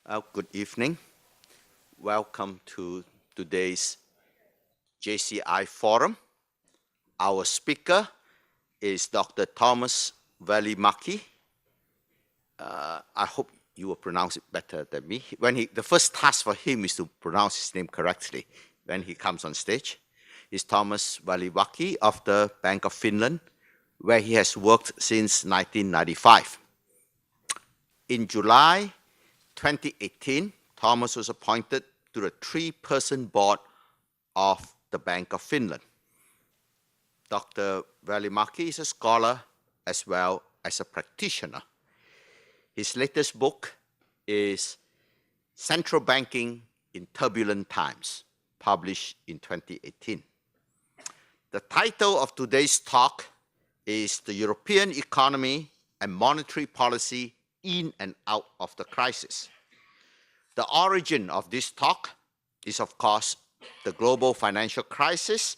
Good evening. Welcome to today's JCI Forum. Our speaker is Dr. Tuomas Välimäki. I hope you will pronounce it better than me. The first task for him is to pronounce his name correctly when he comes on stage. He's Tuomas Välimäki of the Bank of Finland, where he has worked since 1995. In July 2018, Tuomas was appointed to the three-person board of the Bank of Finland. Dr. Välimäki is a scholar as well as a practitioner. His latest book is Central Banking in Turbulent Times, published in 2018. The title of today's talk is The European Economy and Monetary Policy in and out of the crisis. The origin of this talk is, of course, the global financial crisis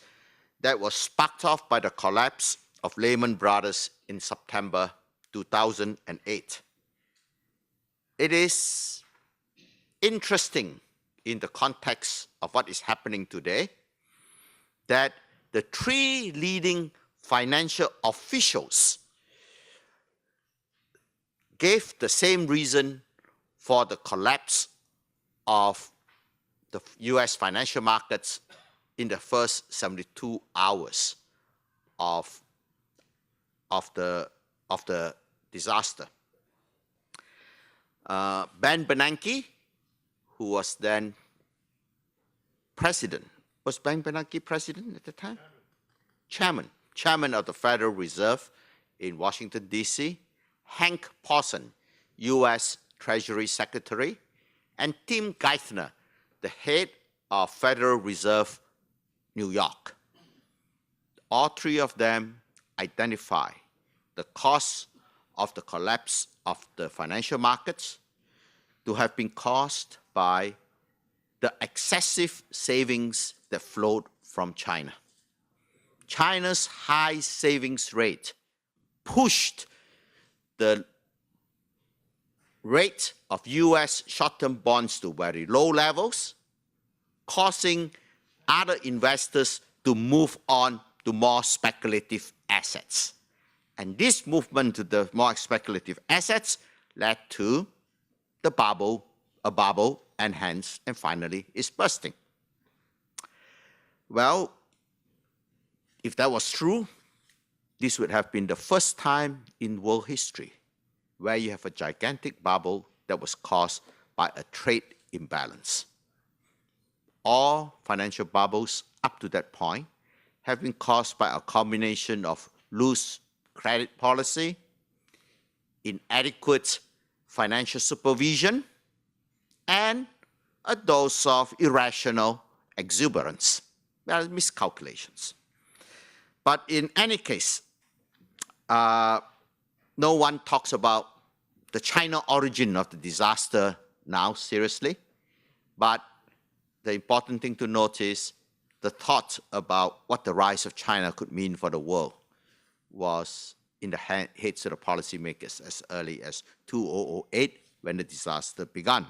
that was sparked off by the collapse of Lehman Brothers in September 2008. It is interesting in the context of what is happening today that the three leading financial officials gave the same reason for the collapse of the US financial markets in the first 72 hours of the disaster. Ben Bernanke, who was then president. Was Ben Bernanke president at the time? Chairman of the Federal Reserve in Washington, D.C., Hank Paulson, U.S. Treasury Secretary, and Tim Geithner, the head of Federal Reserve New York. All three of them identify the cause of the collapse of the financial markets to have been caused by the excessive savings that flowed from China. China's high savings rate pushed the rate of US short-term bonds to very low levels, causing other investors to move on to more speculative assets. And this movement to the more speculative assets led to a bubble, and hence, and finally, is bursting. Well, if that was true, this would have been the first time in world history where you have a gigantic bubble that was caused by a trade imbalance. All financial bubbles up to that point have been caused by a combination of loose credit policy, inadequate financial supervision, and a dose of irrational exuberance, miscalculations. But in any case, no one talks about the China origin of the disaster now seriously, but the important thing to note is the thought about what the rise of China could mean for the world was in the heads of the policymakers as early as 2008 when the disaster began.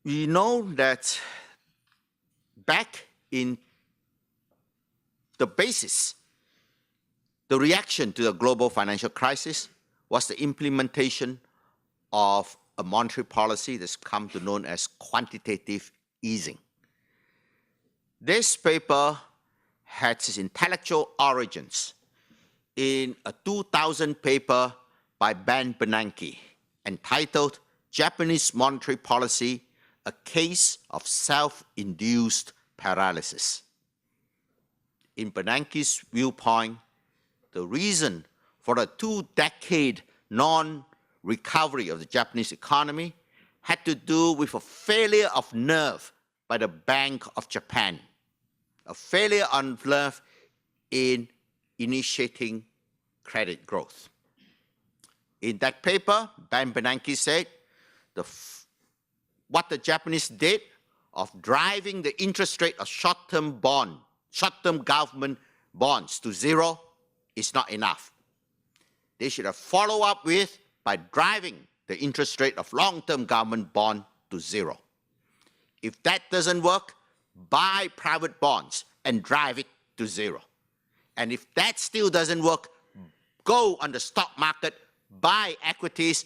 We know that back in the basis, the reaction to the global financial crisis was the implementation of a monetary policy that's come to known as quantitative easing. This paper had its intellectual origins in a 2000 paper by Ben Bernanke entitled Japanese Monetary Policy, a Case of Self-Induced Paralysis. In Bernanke's viewpoint, the reason for the 2-decade non-recovery of the Japanese economy had to do with a failure of nerve by the Bank of Japan, a failure of nerve in initiating credit growth. In that paper, Ben Bernanke said what the Japanese did of driving the interest rate of short-term government bonds to zero is not enough. They should have followed up with by driving the interest rate of long-term government bond to zero. If that doesn't work, buy private bonds and drive it to zero. And if that still doesn't work, go on the stock market, buy equities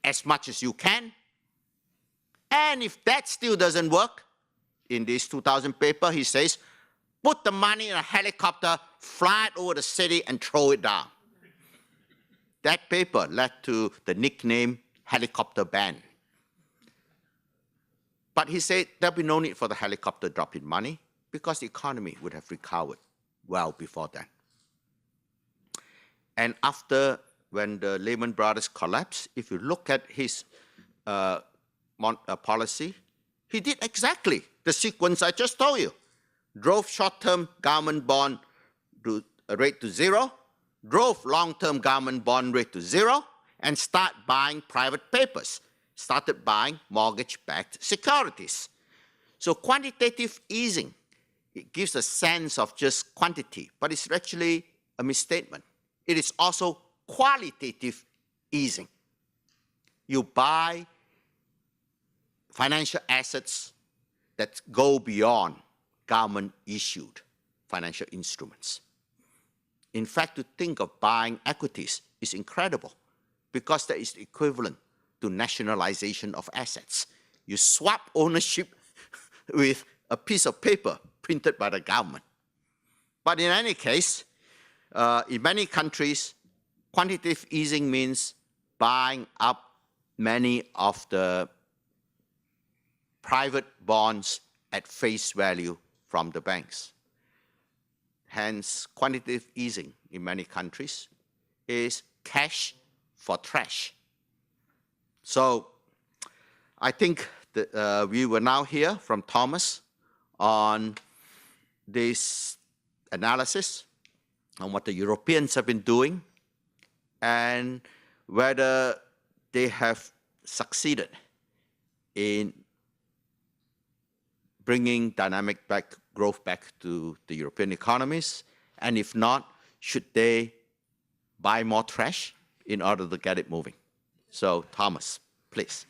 as much as you can. And if that still doesn't work, in this 2000 paper, he says, put the money in a helicopter, fly it over the city, and throw it down. That paper led to the nickname helicopter ban. But he said there'll be no need for the helicopter drop in money because the economy would have recovered well before that. And after, when the Lehman Brothers collapsed, if you look at his policy, he did exactly the sequence I just told you. Drove short-term government bond rate to zero, drove long-term government bond rate to zero, and start buying private papers, started buying mortgage-backed securities. So quantitative easing, it gives a sense of just quantity, but it's actually a misstatement. It is also qualitative easing. You buy financial assets that go beyond government-issued financial instruments. In fact, to think of buying equities is incredible because that is equivalent to nationalization of assets. You swap ownership with a piece of paper printed by the government. But in any case, in many countries, quantitative easing means buying up many of the private bonds at face value from the banks. Hence, quantitative easing in many countries is cash for trash. So I think that we will now hear from Tuomas on this analysis on what the Europeans have been doing and whether they have succeeded in bringing dynamic growth back to the European economies, and if not, should they buy more trash in order to get it moving? So, Tuomas, please.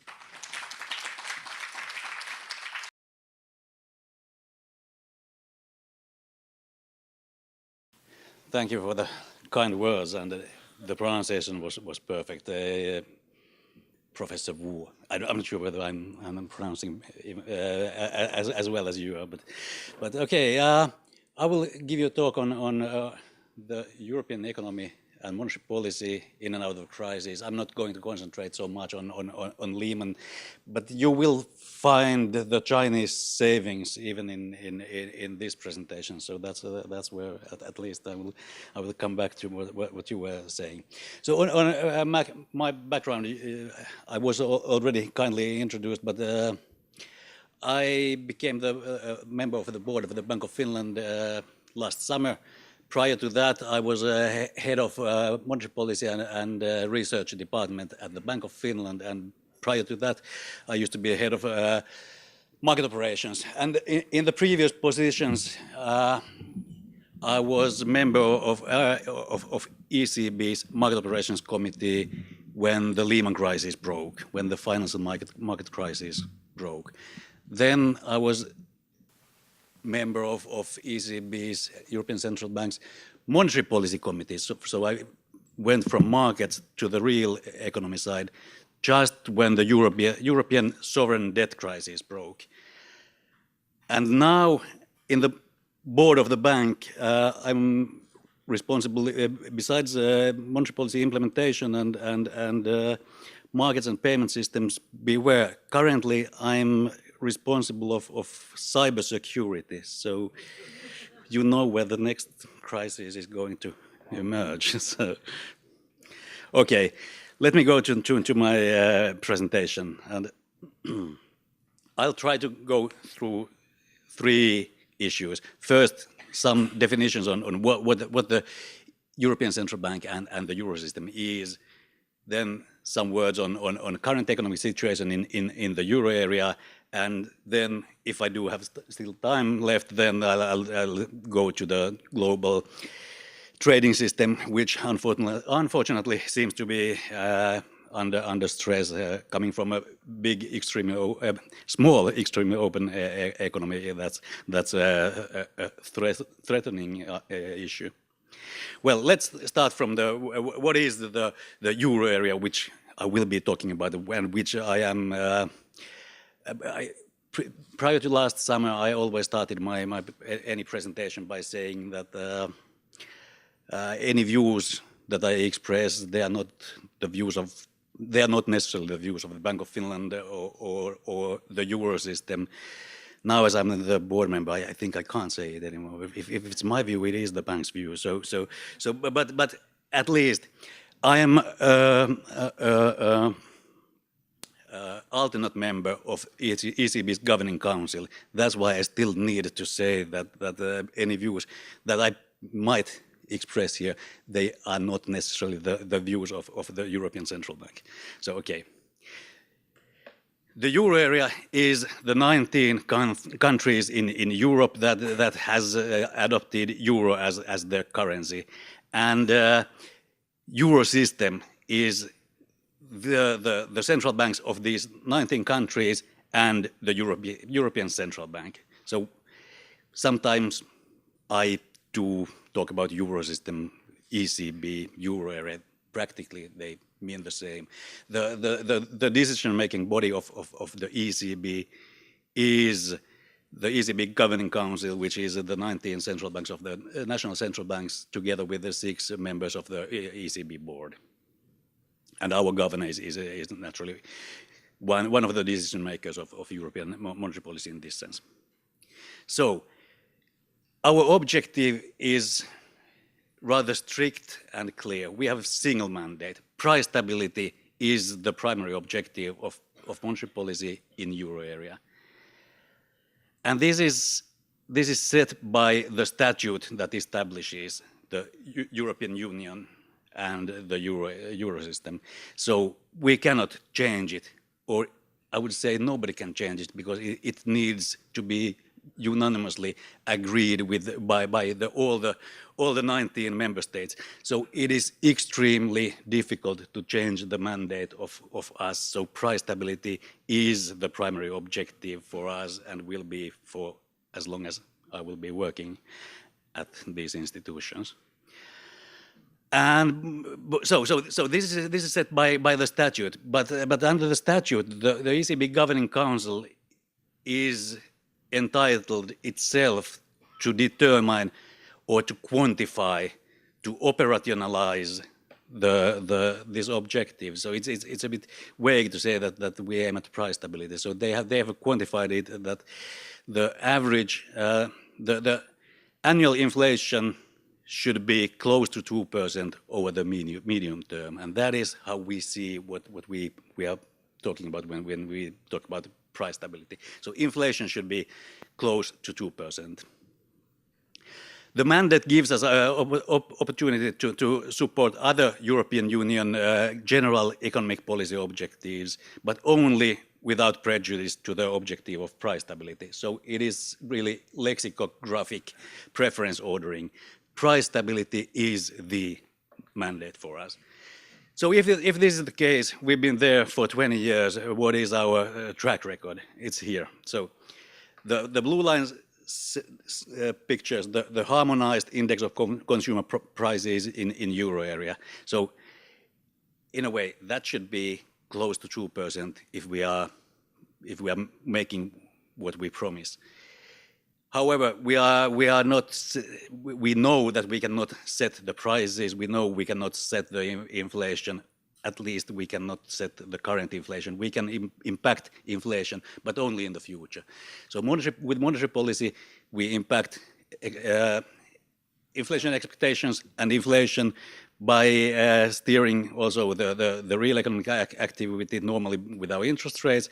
Thank you for the kind words, and the pronunciation was perfect. Professor Wu. I'm not sure whether I'm pronouncing as well as you are, but okay. I will give you a talk on the European economy and monetary policy in and out of crisis. I'm not going to concentrate so much on Lehman, but you will find the Chinese savings even in this presentation. So that's where at least I will come back to what you were saying. So on my background, I was already kindly introduced, but I became the member of the board of the Bank of Finland last summer. Prior to that, I was head of monetary policy and research department at the Bank of Finland, and prior to that, I used to be head of market operations. And in the previous positions, I was a member of ECB's market operations committee when the Lehman crisis broke, when the financial market crisis broke. Then I was member of ECB's, European Central Bank's monetary policy committee. So I went from markets to the real economy side just when the European sovereign debt crisis broke. And now in the board of the bank, I'm responsible, besides monetary policy implementation and markets and payment systems, beware. Currently, I'm responsible of cybersecurity, so you know where the next crisis is going to emerge. So, okay, let me go to my presentation, and I'll try to go through three issues. First, some definitions on what the European Central Bank and the Eurosystem is. Then some words on current economic situation in the euro area. And then, if I do have still time left, then I'll go to the global trading system, which unfortunately seems to be under stress, coming from a big, small, extremely open economy. That's a threatening issue. Well, let's start from what is the euro area, which I will be talking about, and which I am. Prior to last summer, I always started any presentation by saying that any views that I express, they are not necessarily the views of the Bank of Finland or the euro system. Now, as I'm the board member, I think I can't say it anymore. If it's my view, it is the bank's view. But at least I am alternate member of ECB's governing council. That's why I still need to say that any views that I might express here, they are not necessarily the views of the European Central Bank. So, okay. The euro area is the 19 countries in Europe that has adopted euro as their currency, and euro system is the central banks of these 19 countries and the European Central Bank. So sometimes I do talk about euro system, ECB, euro area. Practically, they mean the same. The decision-making body of the ECB is the ECB Governing Council, which is the 19 central banks of the national central banks, together with the 6 members of the ECB board. And our governor is naturally one of the decision makers of European monetary policy in this sense. So our objective is rather strict and clear. We have a single mandate. Price stability is the primary objective of monetary policy in euro area. And this is set by the statute that establishes the European Union and the euro system. So we cannot change it, or I would say nobody can change it, because it needs to be unanimously agreed with by all the 19 member states. So it is extremely difficult to change the mandate of us. So price stability is the primary objective for us, and will be for as long as I will be working at these institutions. And so this is set by the statute, but under the statute, the ECB Governing Council is entitled itself to determine or to quantify, to operationalize this objective. So it's a bit vague to say that we aim at price stability. So they have quantified it that the average the annual inflation should be close to 2% over the medium term, and that is how we see what we are talking about when we talk about price stability. So inflation should be close to 2%. The mandate gives us an opportunity to support other European Union general economic policy objectives, but only without prejudice to the objective of price stability. So it is really lexicographic preference ordering. Price stability is the mandate for us. So if this is the case, we've been there for 20 years. What is our track record? It's here. So the blue lines pictures the harmonized index of consumer prices in euro area. So in a way, that should be close to 2% if we are making what we promise. However, we know that we cannot set the prices. We know we cannot set the inflation. At least we cannot set the current inflation. We can impact inflation, but only in the future. So with monetary policy, we impact inflation expectations and inflation by steering also the real economic activity normally with our interest rates.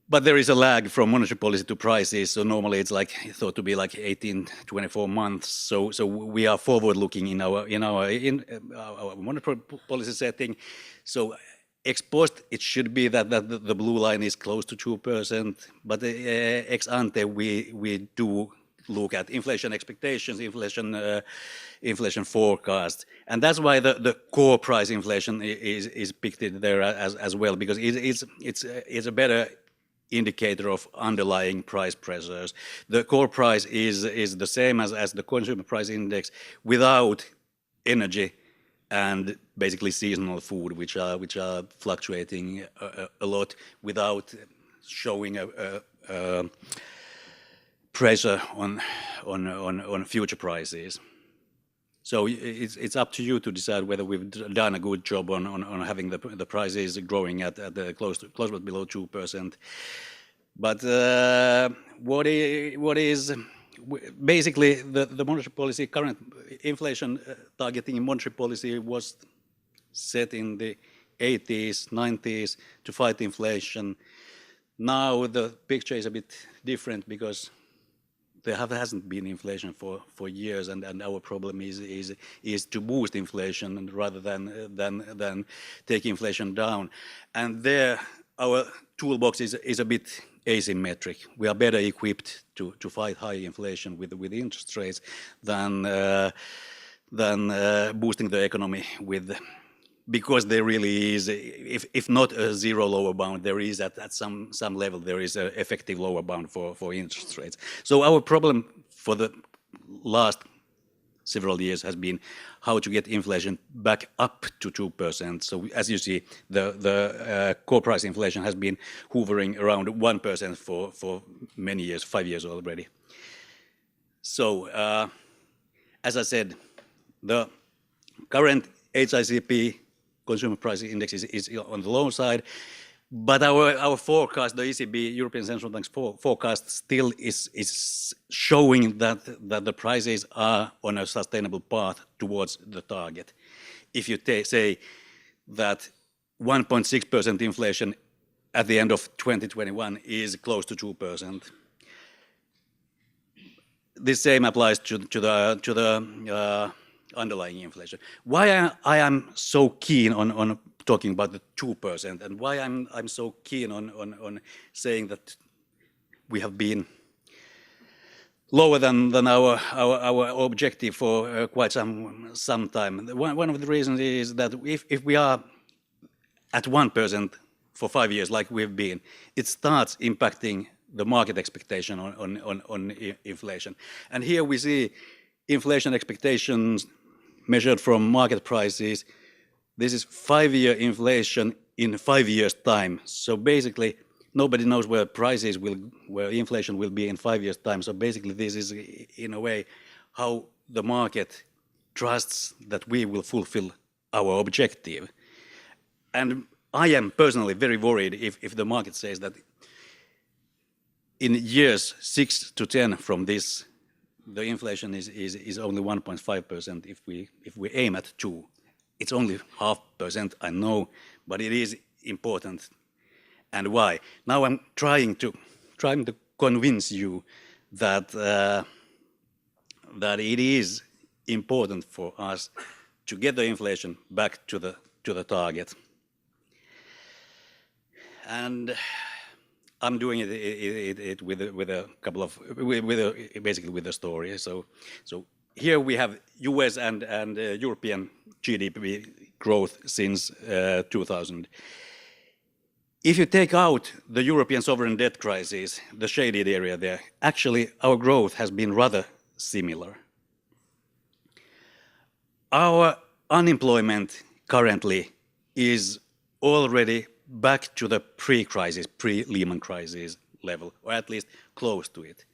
But there is a lag from monetary policy to prices, so normally it's thought to be 18, 24 months. So we are forward-looking in our monetary policy setting. So ex post, it should be that the blue line is close to 2%, but ex ante we do look at inflation expectations, inflation forecasts, and that's why the core price inflation is picked in there as well, because it's a better indicator of underlying price pressures. The core price is the same as the consumer price index without energy and basically seasonal food, which are fluctuating a lot without showing a pressure on future prices. So it's up to you to decide whether we've done a good job on having the prices growing at close but below 2%. But what is basically the monetary policy, current inflation targeting in monetary policy was set in the 80s, 90s to fight inflation. Now the picture is a bit different because there hasn't been inflation for years, and our problem is to boost inflation rather than take inflation down. And there our toolbox is a bit asymmetric. We are better equipped to fight high inflation with interest rates than boosting the economy with, because there really is, if not a zero lower bound, there is at some level there is an effective lower bound for interest rates. So our problem for the last several years has been how to get inflation back up to 2%. So as you see, the core price inflation has been hovering around 1% for many years, 5 years already. So as I said, the current HICP consumer price index is on the low side, but our forecast, the ECB, European Central Bank's forecast, still is showing that the prices are on a sustainable path towards the target. If you say that 1.6% inflation at the end of 2021 is close to 2%, the same applies to the underlying inflation. Why I am so keen on talking about the 2%, and why I'm so keen on saying that we have been lower than our objective for quite some time. One of the reasons is that if we are at 1% for 5 years, like we've been, it starts impacting the market expectation on inflation. And here we see inflation expectations measured from market prices. This is 5-year inflation in 5 years' time. So basically, nobody knows where inflation will be in 5 years' time. So basically, this is in a way how the market trusts that we will fulfill our objective. And I am personally very worried if the market says that in years 6 to 10 from this, the inflation is only 1.5%. If we aim at 2%, it's only 0.5%. I know, but it is important. And why? Now I'm trying to convince you that that it is important for us to get the inflation back to the target. And I'm doing it with a couple of basically with a story. So here we have U.S. and European GDP growth since 2000. If you take out the European sovereign debt crisis, the shaded area there, actually our growth has been rather similar. Our unemployment currently is already back to the pre-crisis, pre-Lehman crisis level, or at least close to it.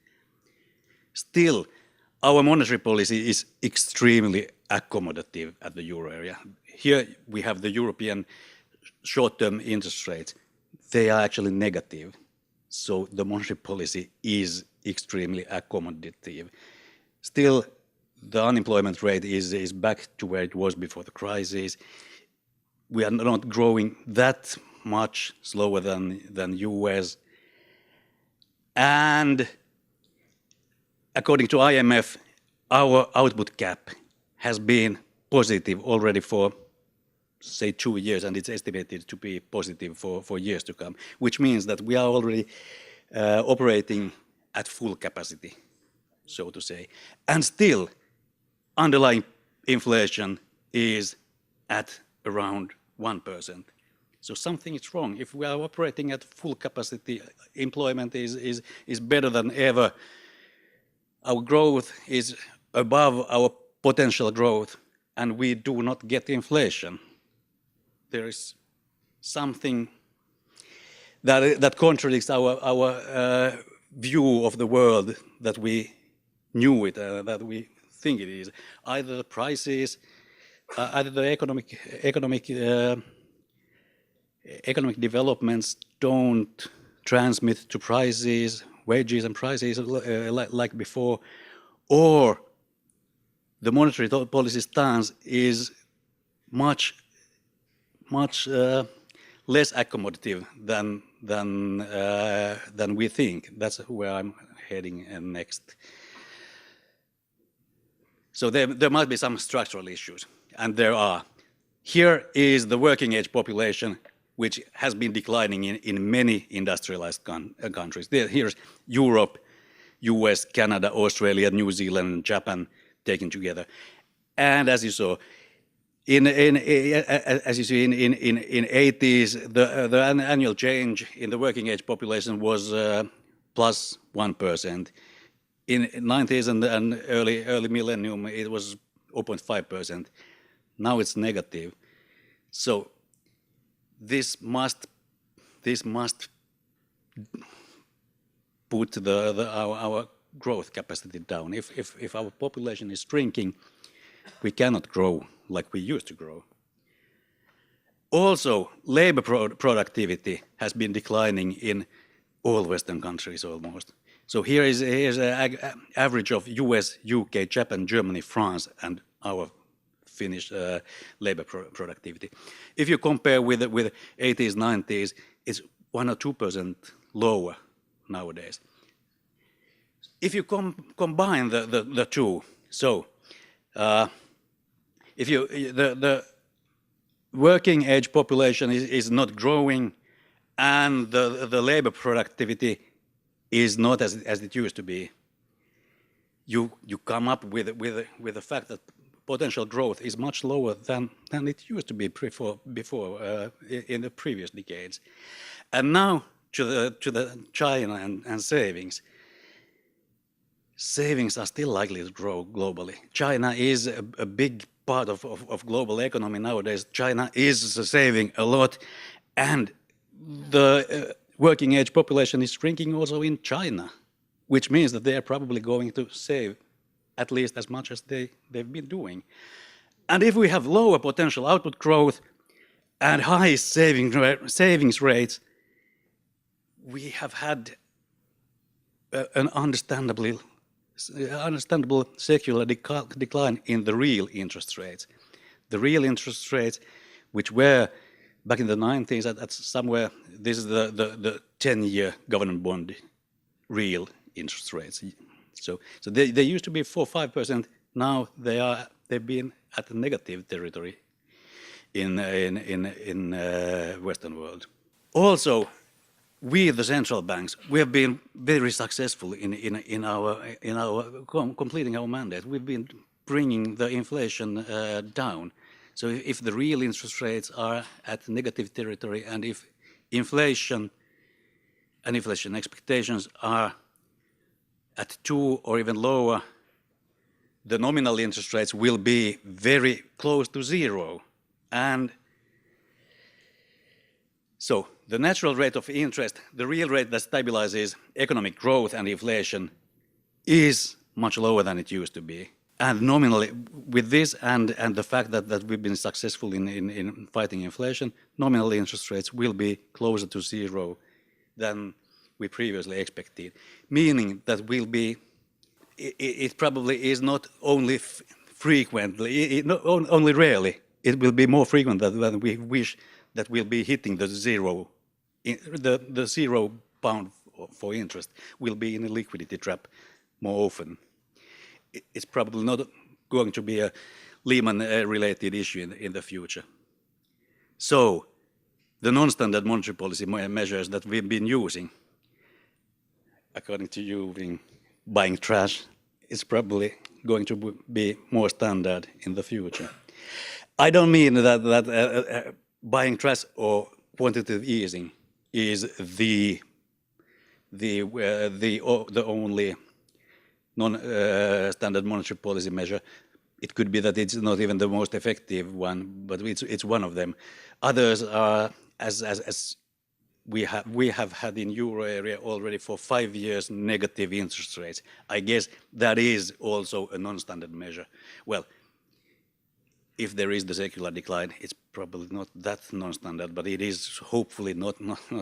Still, our monetary policy is extremely accommodative at the euro area. Here we have the European short-term interest rates. They are actually negative. So the monetary policy is extremely accommodative. Still, the unemployment rate is back to where it was before the crisis. We are not growing that much slower than US. And according to IMF, our output gap has been positive already for, say, 2 years, and it's estimated to be positive for years to come, which means that we are already operating at full capacity. so to say. And still, underlying inflation is at around 1%. So something is wrong. If we are operating at full capacity, employment is better than ever, our growth is above our potential growth, and we do not get inflation. There is something that contradicts our view of the world that we knew it, that we think it is. Either the prices, either the economic developments don't transmit to prices, wages and prices like before, or the monetary policy stance is much less accommodative than we think. That's where I'm heading next. So there might be some structural issues, and there are. Here is the working age population, which has been declining in many industrialized countries. Here's Europe, US, Canada, Australia, New Zealand, and Japan taken together. And as you saw, in 80s, the annual change in the working age population was plus 1%. In 90s and early millennium, it was 0.5%. Now it's negative. So this must put our growth capacity down. If our population is shrinking, we cannot grow like we used to grow. Also, labor productivity has been declining in all Western countries almost. So here's an average of US, UK, Japan, Germany, France, and our Finnish labor productivity. If you compare with 80s, 90s, it's 1 or 2% lower nowadays. If you combine the two, so if the working age population is not growing, and the labor productivity is not as it used to be, you come up with the fact that potential growth is much lower than it used to be before in the previous decades. And now to the China and savings. Savings are still likely to grow globally. China is a big part of global economy nowadays. China is saving a lot, and the working age population is shrinking also in China, which means that they are probably going to save at least as much as they've been doing. And if we have lower potential output growth and high savings rates, we have had an understandable secular decline in the real interest rates. The real interest rates, which were back in the 90s at somewhere, this is the 10-year government bond real interest rates. So they used to be 4-5%. Now they've been at the negative territory in Western world. Also, we, the central banks, we have been very successful in our completing our mandate. We've been bringing the inflation down. So if the real interest rates are at negative territory, and if inflation and inflation expectations are at 2 or even lower, the nominal interest rates will be very close to zero. And so the natural rate of interest, the real rate that stabilizes economic growth and inflation, is much lower than it used to be. And nominally, with this and the fact that we've been successful in fighting inflation, nominal interest rates will be closer to zero than we previously expected, meaning that it probably is not only frequently, not only rarely, it will be more frequent than we wish that we'll be hitting the zero. The 0 bound for interest will be in a liquidity trap more often. It's probably not going to be a Lehman-related issue in the future. So the non-standard monetary policy measures that we've been using, according to you, buying trash it's probably going to be more standard in the future. I don't mean that buying trash or quantitative easing is the only non-standard monetary policy measure. It could be that it's not even the most effective one, but it's one of them. Others are, as we have had in euro area already for 5 years, negative interest rates. I guess that is also a non-standard measure. Well, if there is the secular decline, it's probably not that non-standard, but it is hopefully not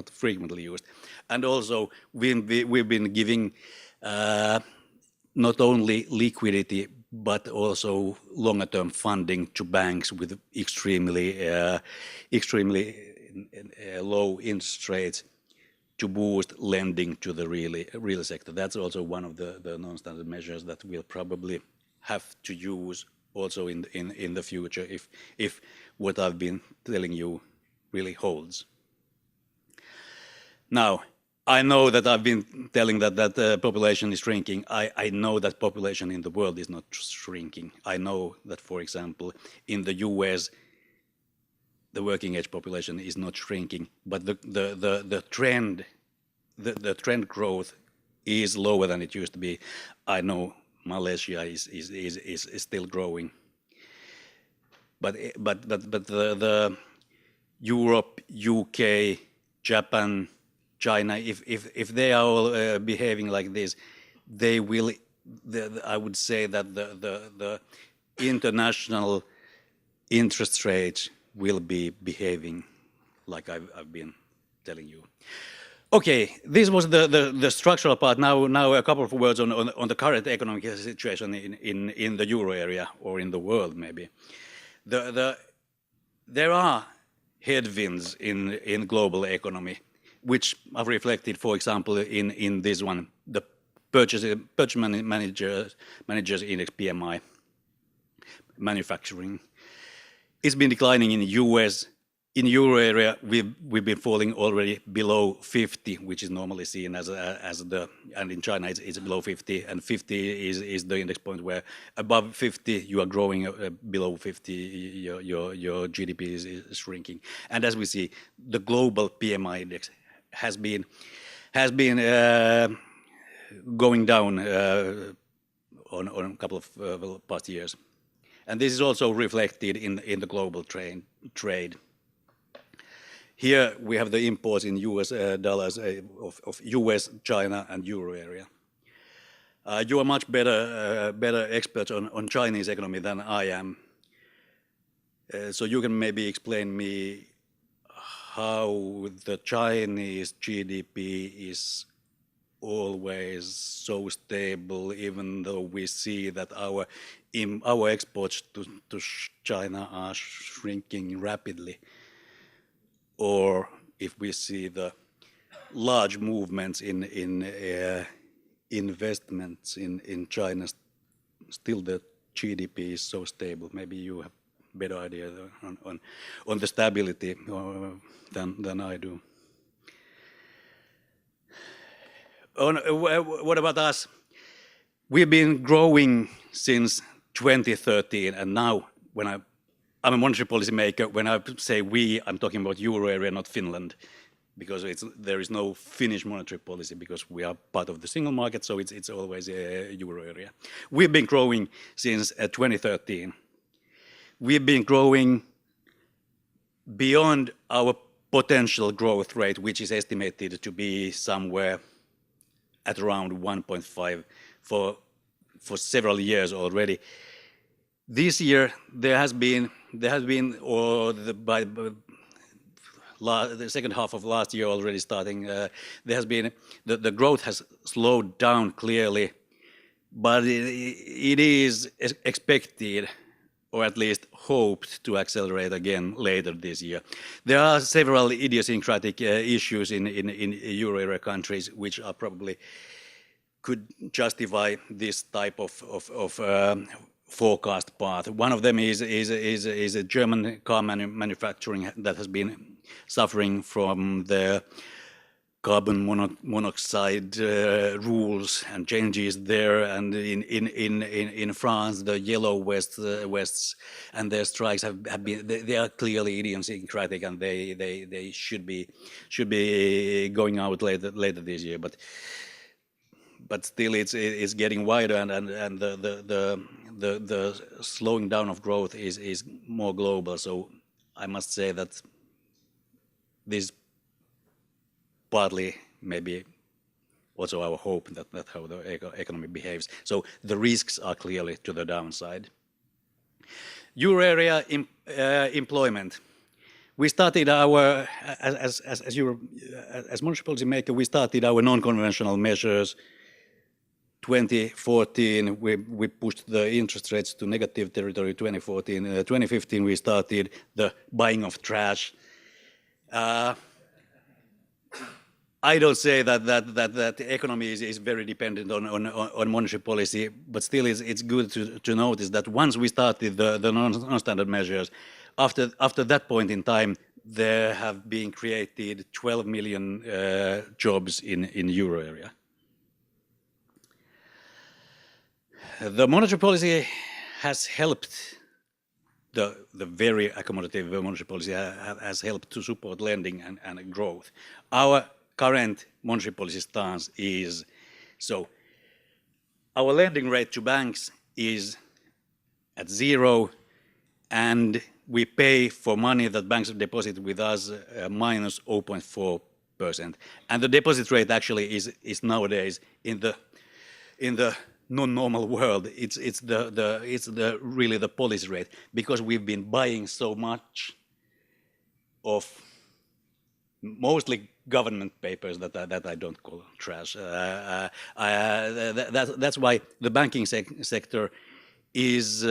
frequently used. And also, we've been giving not only liquidity, but also longer-term funding to banks with extremely low interest rates to boost lending to the real sector. That's also one of the non-standard measures that we'll probably have to use also in the future if what I've been telling you really holds. Now, I know that I've been telling that the population is shrinking. I know that population in the world is not shrinking. I know that, for example, in the US, the working age population is not shrinking, but the trend growth is lower than it used to be. I know Malaysia is still growing, but the Europe, UK, Japan, China, if they are all behaving like this, they will. I would say that the international interest rates will be behaving like I've been telling you. Okay, this was the structural part. Now a couple of words on the current economic situation in the euro area or in the world maybe. There are headwinds in global economy, which I've reflected, for example, in this one, the purchase managers index PMI, manufacturing. It's been declining in the US. In euro area, we've been falling already below 50, which is normally seen as and in China it's below 50, and 50 is the index point where above 50 you are growing, below 50 your GDP is shrinking. And as we see, the global PMI index has been going down on a couple of past years, and this is also reflected in the global trade. Here we have the imports in US dollars of US, China, and euro area. You are much better experts on Chinese economy than I am, so you can maybe explain me how the Chinese GDP is always so stable, even though we see that our exports to China are shrinking rapidly, or if we see the large movements in investments in China, still the GDP is so stable. Maybe you have a better idea on the stability than I do. What about us? We've been growing since 2013, and now when I'm a monetary policy maker, when I say we, I'm talking about euro area, not Finland, because there is no Finnish monetary policy because we are part of the single market, so it's always a euro area. We've been growing since 2013. We've been growing beyond our potential growth rate, which is estimated to be somewhere at around 1.5 for several years already. This year there has been, or by the second half of last year already starting, there has been, the growth has slowed down clearly, but it is expected, or at least hoped, to accelerate again later this year. There are several idiosyncratic issues in euro area countries which are probably could justify this type of forecast path. One of them is a German car manufacturing that has been suffering from the carbon monoxide rules and changes there, and in France the yellow vests and their strikes have been, they are clearly idiosyncratic, and they should be going out later this year, but still it's getting wider, and the slowing down of growth is more global. So I must say that this partly maybe also our hope that how the economy behaves. So the risks are clearly to the downside. Euro area employment. We started our, as monetary policy maker, we started our non-conventional measures 2014. We pushed the interest rates to negative territory 2014. 2015 we started the buying of trash. I don't say that the economy is very dependent on monetary policy, but still it's good to notice that once we started the non-standard measures, after that point in time, there have been created 12 million jobs in euro area. The monetary policy has helped. The very accommodative monetary policy has helped to support lending and growth. Our current monetary policy stance is, so our lending rate to banks is at 0, and we pay for money that banks deposit with us minus 0.4%. And the deposit rate actually is nowadays in the non-normal world, it's really the policy rate, because we've been buying so much of mostly government papers that I don't call trash. That's why the banking sector is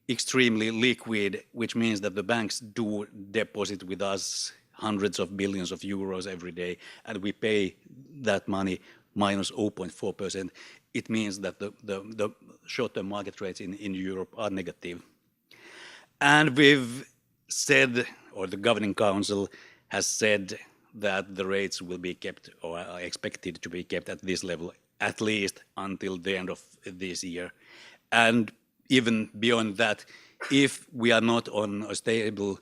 extremely liquid, which means that the banks do deposit with us hundreds of billions of euros every day, and we pay that money minus 0.4%. It means that the short-term market rates in Europe are negative. And we've said, or the Governing Council has said, that the rates will be kept, or are expected to be kept at this level, at least until the end of this year. And even beyond that, if we are not on a stable,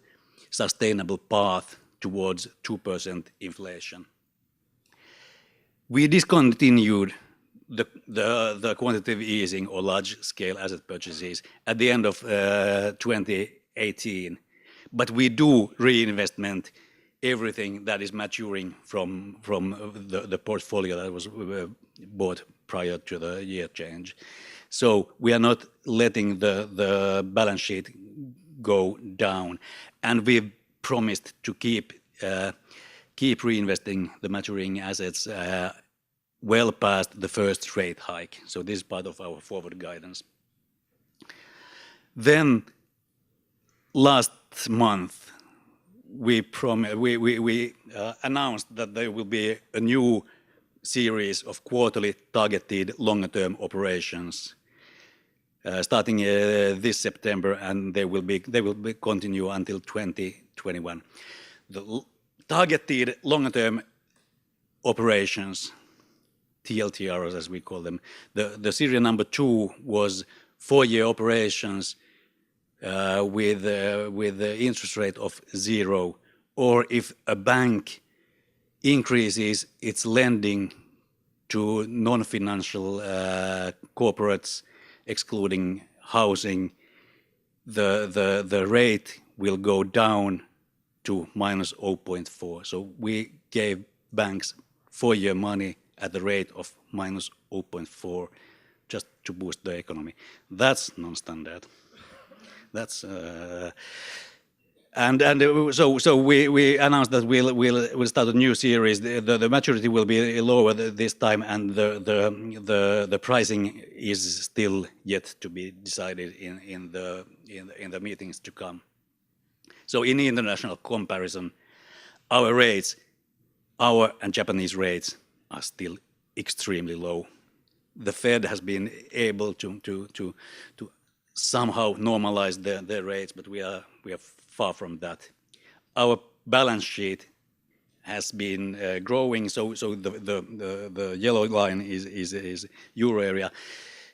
sustainable path towards 2% inflation. We discontinued the quantitative easing or large-scale asset purchases at the end of 2018, but we do reinvestment everything that is maturing from the portfolio that was bought prior to the year change. So we are not letting the balance sheet go down, and we've promised to keep reinvesting the maturing assets well past the first rate hike. So this is part of our forward guidance. Then last month, we announced that there will be a new series of quarterly targeted longer-term operations starting this September, and they will continue until 2021. The targeted longer-term operations, TLTRs as we call them, the serial number 2 was 4-year operations with the interest rate of 0, or if a bank increases its lending to non-financial corporates, excluding housing, the rate will go down to minus 0.4. So we gave banks 4-year money at the rate of minus 0.4 just to boost the economy. That's non-standard. That's so we announced that we'll start a new series. The maturity will be lower this time, and the pricing is still yet to be decided in the meetings to come. So in international comparison, our and Japanese rates are still extremely low. The Fed has been able to somehow normalize their rates, but we are far from that. Our balance sheet has been growing. So the yellow line is euro area.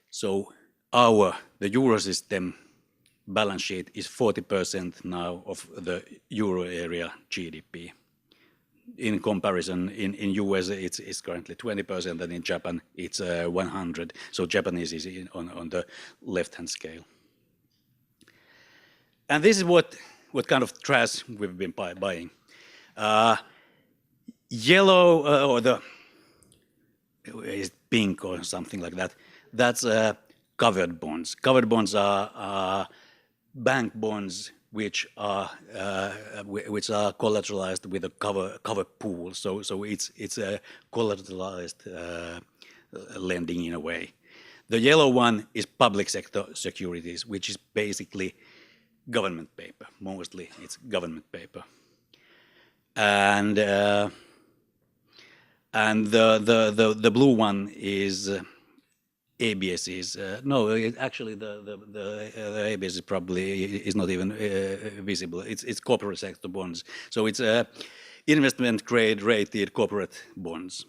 So the euro system balance sheet is 40% now of the euro area GDP. In comparison, in US it's currently 20%, and in Japan it's 100. So Japanese is on the left-hand scale. And this is what kind of trash we've been buying. Yellow or the is pink or something like that. That's covered bonds. Covered bonds are bank bonds which are collateralized with a cover pool. So it's a collateralized lending in a way. The yellow one is public sector securities, which is basically government paper. Mostly it's government paper. And the blue one is ABSs. No, actually the ABS probably is not even visible. It's corporate sector bonds. So it's investment grade rated corporate bonds.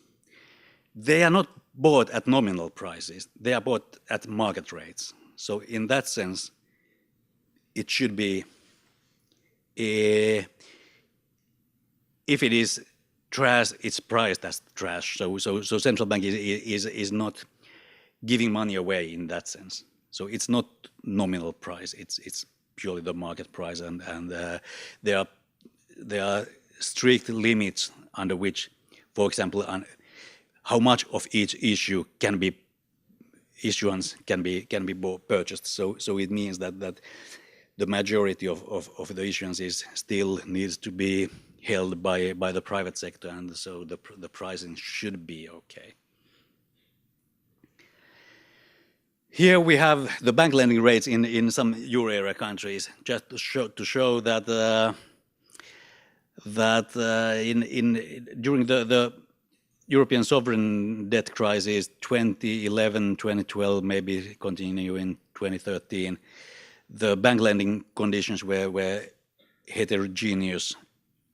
They are not bought at nominal prices. They are bought at market rates. So in that sense, it should be, if it is trash, it's priced as trash. So central bank is not giving money away in that sense. So it's not nominal price. It's purely the market price, and there are strict limits under which, for example, how much of each issuance can be purchased. So it means that the majority of the issuances still needs to be held by the private sector, and so the pricing should be okay. Here we have the bank lending rates in some euro area countries, just to show that during the European sovereign debt crisis 2011, 2012, maybe continue in 2013, the bank lending conditions were heterogeneous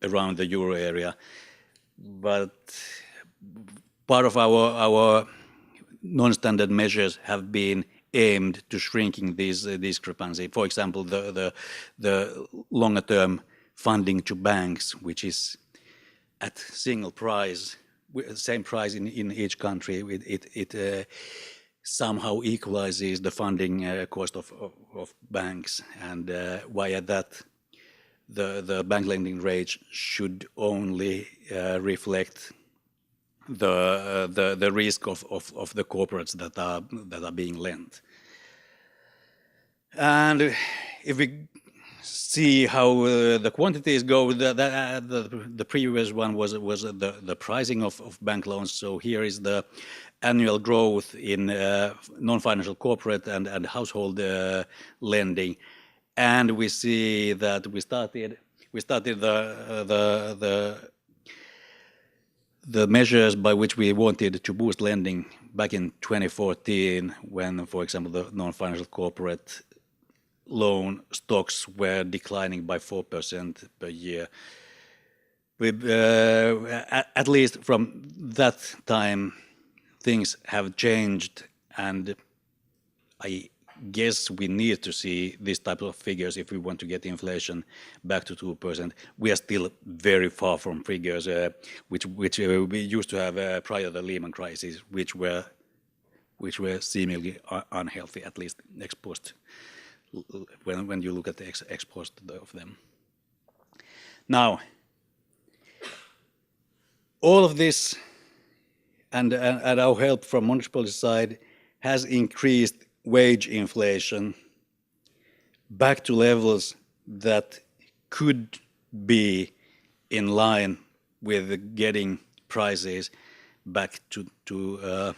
around the euro area, but part of our non-standard measures have been aimed to shrinking these discrepancy. For example, the longer-term funding to banks, which is at single price, same price in each country. It somehow equalizes the funding cost of banks, and via that, the bank lending rate should only reflect the risk of the corporates that are being lent. And if we see how the quantities go, the previous one was the pricing of bank loans. So here is the annual growth in non-financial corporate and household lending, and we see that we started the measures by which we wanted to boost lending back in 2014, when, for example, the non-financial corporate loan stocks were declining by 4% per year. At least from that time, things have changed, and I guess we need to see this type of figures if we want to get inflation back to 2%. We are still very far from figures which we used to have prior to the Lehman crisis, which were seemingly unhealthy, at least ex post, when you look at the ex post of them. Now, all of this and our help from monetary policy side has increased wage inflation back to levels that could be in line with getting prices back to 2%.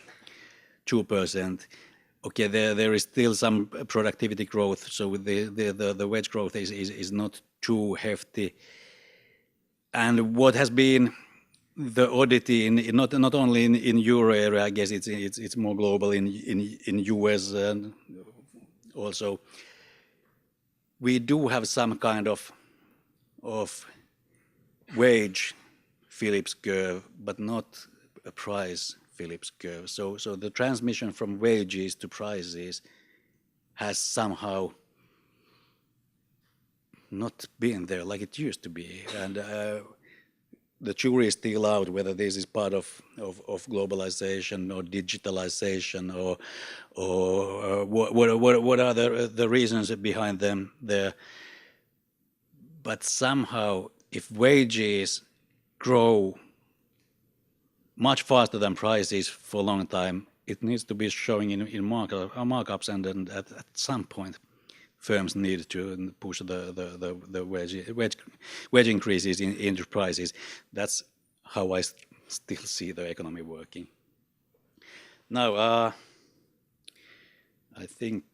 Okay, there is still some productivity growth, so the wage growth is not too hefty. And what has been the oddity not only in euro area, I guess it's more global in US and also, we do have some kind of wage Phillips curve, but not a price Phillips curve. So the transmission from wages to prices has somehow not been there like it used to be, and the jury is still out whether this is part of globalization or digitalisation or what are the reasons behind them there. But somehow, if wages grow much faster than prices for a long time, it needs to be showing in markups, and at some point, firms need to push the wage increases into prices. That's how I still see the economy working. Now, I think,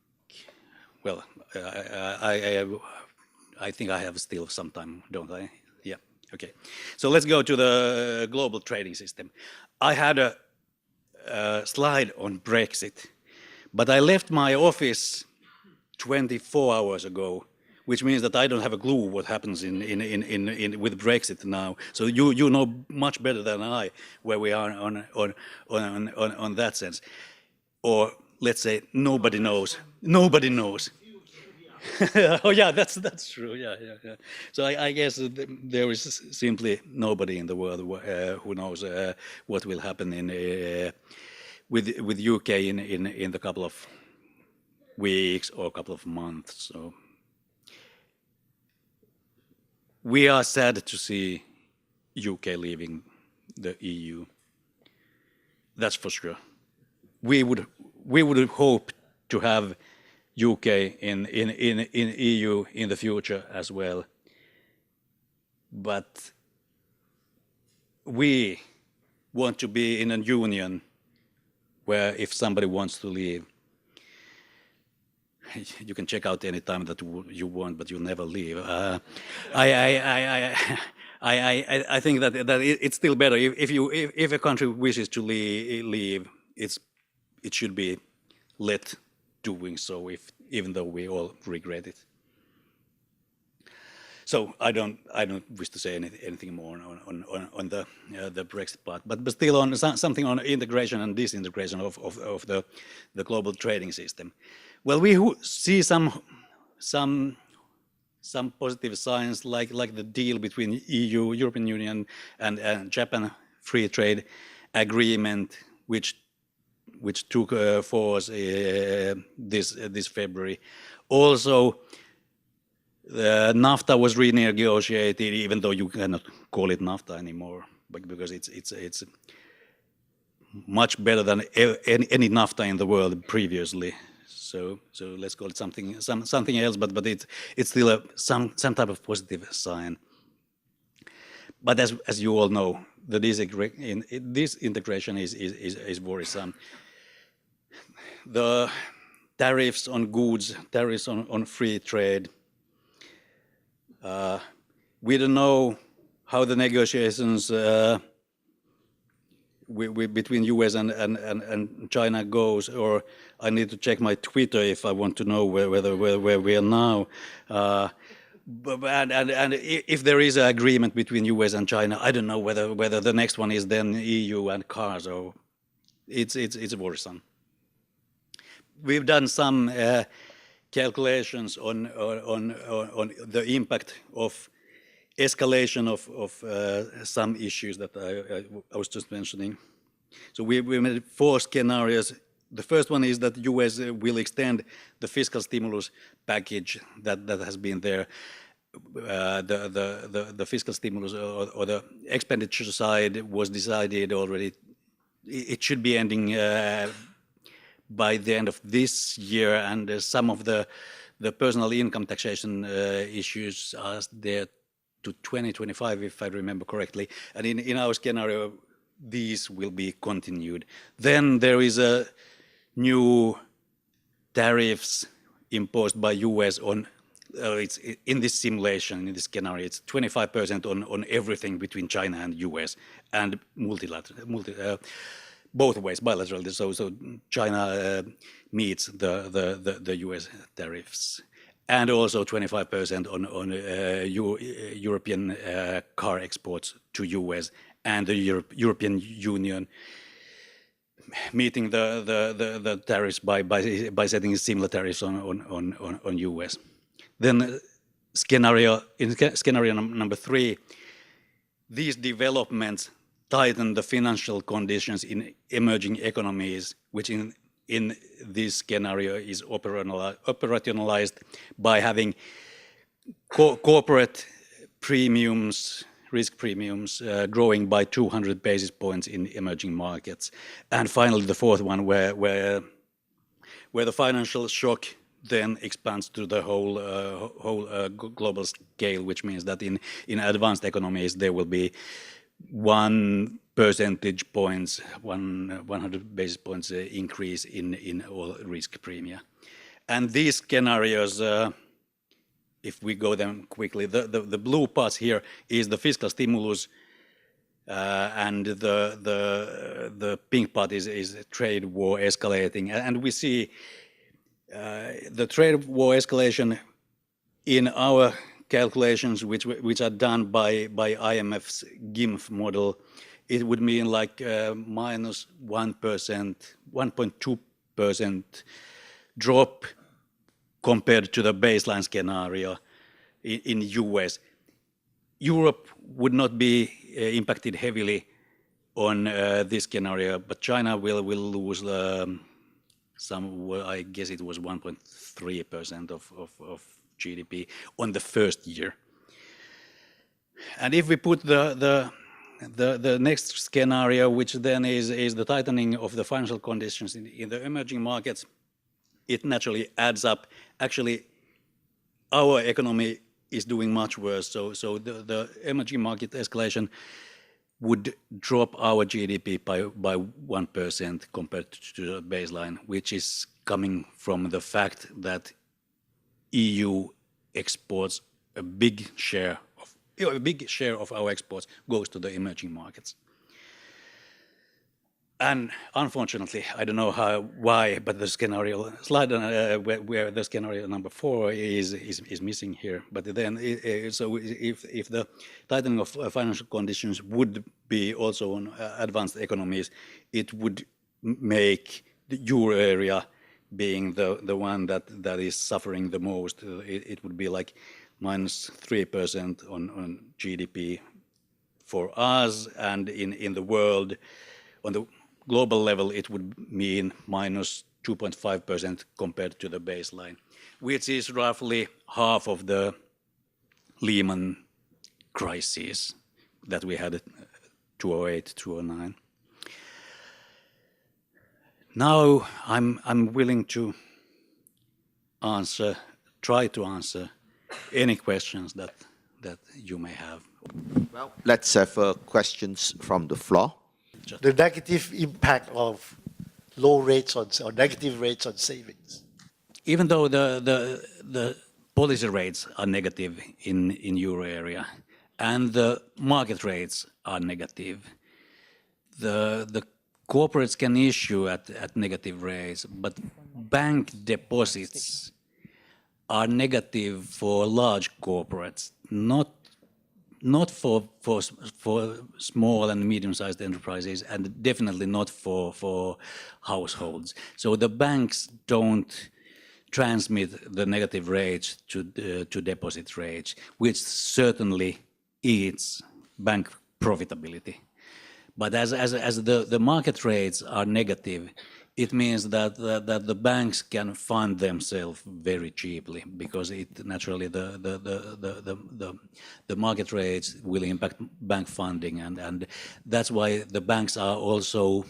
well, I think I have still some time, don't I? Yeah, okay. So let's go to the global trading system. I had a slide on Brexit, but I left my office 24 hours ago, which means that I don't have a clue what happens with Brexit now. So you know much better than I where we are on that sense, or let's say nobody knows. Nobody knows. Oh yeah, that's true. Yeah. So I guess there is simply nobody in the world who knows what will happen with UK in the couple of weeks or a couple of months. So we are sad to see UK leaving the EU. That's for sure. We would hope to have UK in EU in the future as well, but we want to be in a union where if somebody wants to leave, you can check out any time that you want, but you'll never leave. I think that it's still better if a country wishes to leave, it should be let doing so, even though we all regret it. So I don't wish to say anything more on the Brexit part, but still on something on integration and disintegration of the global trading system. Well, we see some positive signs like the deal between EU, European Union, and Japan free trade agreement, which took force this February. Also, NAFTA was renegotiated, even though you cannot call it NAFTA anymore, because it's much better than any NAFTA in the world previously. So let's call it something else, but it's still some type of positive sign. But as you all know, the disintegration is worrisome. The tariffs on goods, tariffs on free trade. We don't know how the negotiations between US and China goes, or I need to check my Twitter if I want to know where we are now. And if there is an agreement between US and China, I don't know whether the next one is then EU and cars, or it's worrisome. We've done some calculations on the impact of escalation of some issues that I was just mentioning. So we made 4 scenarios. The first one is that US will extend the fiscal stimulus package that has been there. The fiscal stimulus or the expenditure side was decided already. It should be ending by the end of this year, and some of the personal income taxation issues are there to 2025, if I remember correctly. And in our scenario, these will be continued. Then there is a new tariffs imposed by US on, it's in this simulation, in this scenario, it's 25% on everything between China and US, and both ways, bilaterally. So China meets the US tariffs, and also 25% on European car exports to US and the European Union meeting the tariffs by setting similar tariffs on US. Then scenario number 3, these developments tighten the financial conditions in emerging economies, which in this scenario is operationalized by having corporate premiums, risk premiums growing by 200 basis points in emerging markets. And finally, the fourth one, where the financial shock then expands to the whole global scale, which means that in advanced economies there will be 1 percentage points, 100 basis points increase in all risk premia. And these scenarios, if we go them quickly, the blue part here is the fiscal stimulus, and the pink part is trade war escalating. And we see the trade war escalation in our calculations, which are done by IMF's GIMF model. It would mean like minus 1%, 1.2% drop compared to the baseline scenario in US. Europe would not be impacted heavily on this scenario, but China will lose I guess it was 1.3% of GDP on the first year. And if we put the next scenario, which then is the tightening of the financial conditions in the emerging markets, it naturally adds up. Actually, our economy is doing much worse. So the emerging market escalation would drop our GDP by 1% compared to the baseline, which is coming from the fact that EU exports a big share of our exports goes to the emerging markets. And unfortunately, I don't know why, but the scenario slide where the scenario number 4 is missing here. But then, so if the tightening of financial conditions would be also on advanced economies, it would make the euro area being the one that is suffering the most. It would be like minus 3% on GDP for us, and in the world, on the global level, it would mean minus 2.5% compared to the baseline, which is roughly half of the Lehman crisis that we had 2008, 2009. Now I'm willing to try to answer any questions that you may have. Well, let's have questions from the floor. The negative impact of low rates or negative rates on savings. Even though the policy rates are negative in euro area and the market rates are negative, the corporates can issue at negative rates, but bank deposits are negative for large corporates, not for small and medium-sized enterprises, and definitely not for households. So the banks don't transmit the negative rates to deposit rates, which certainly eats bank profitability. But as the market rates are negative, it means that the banks can fund themselves very cheaply, because it naturally the market rates will impact bank funding, and that's why the banks are also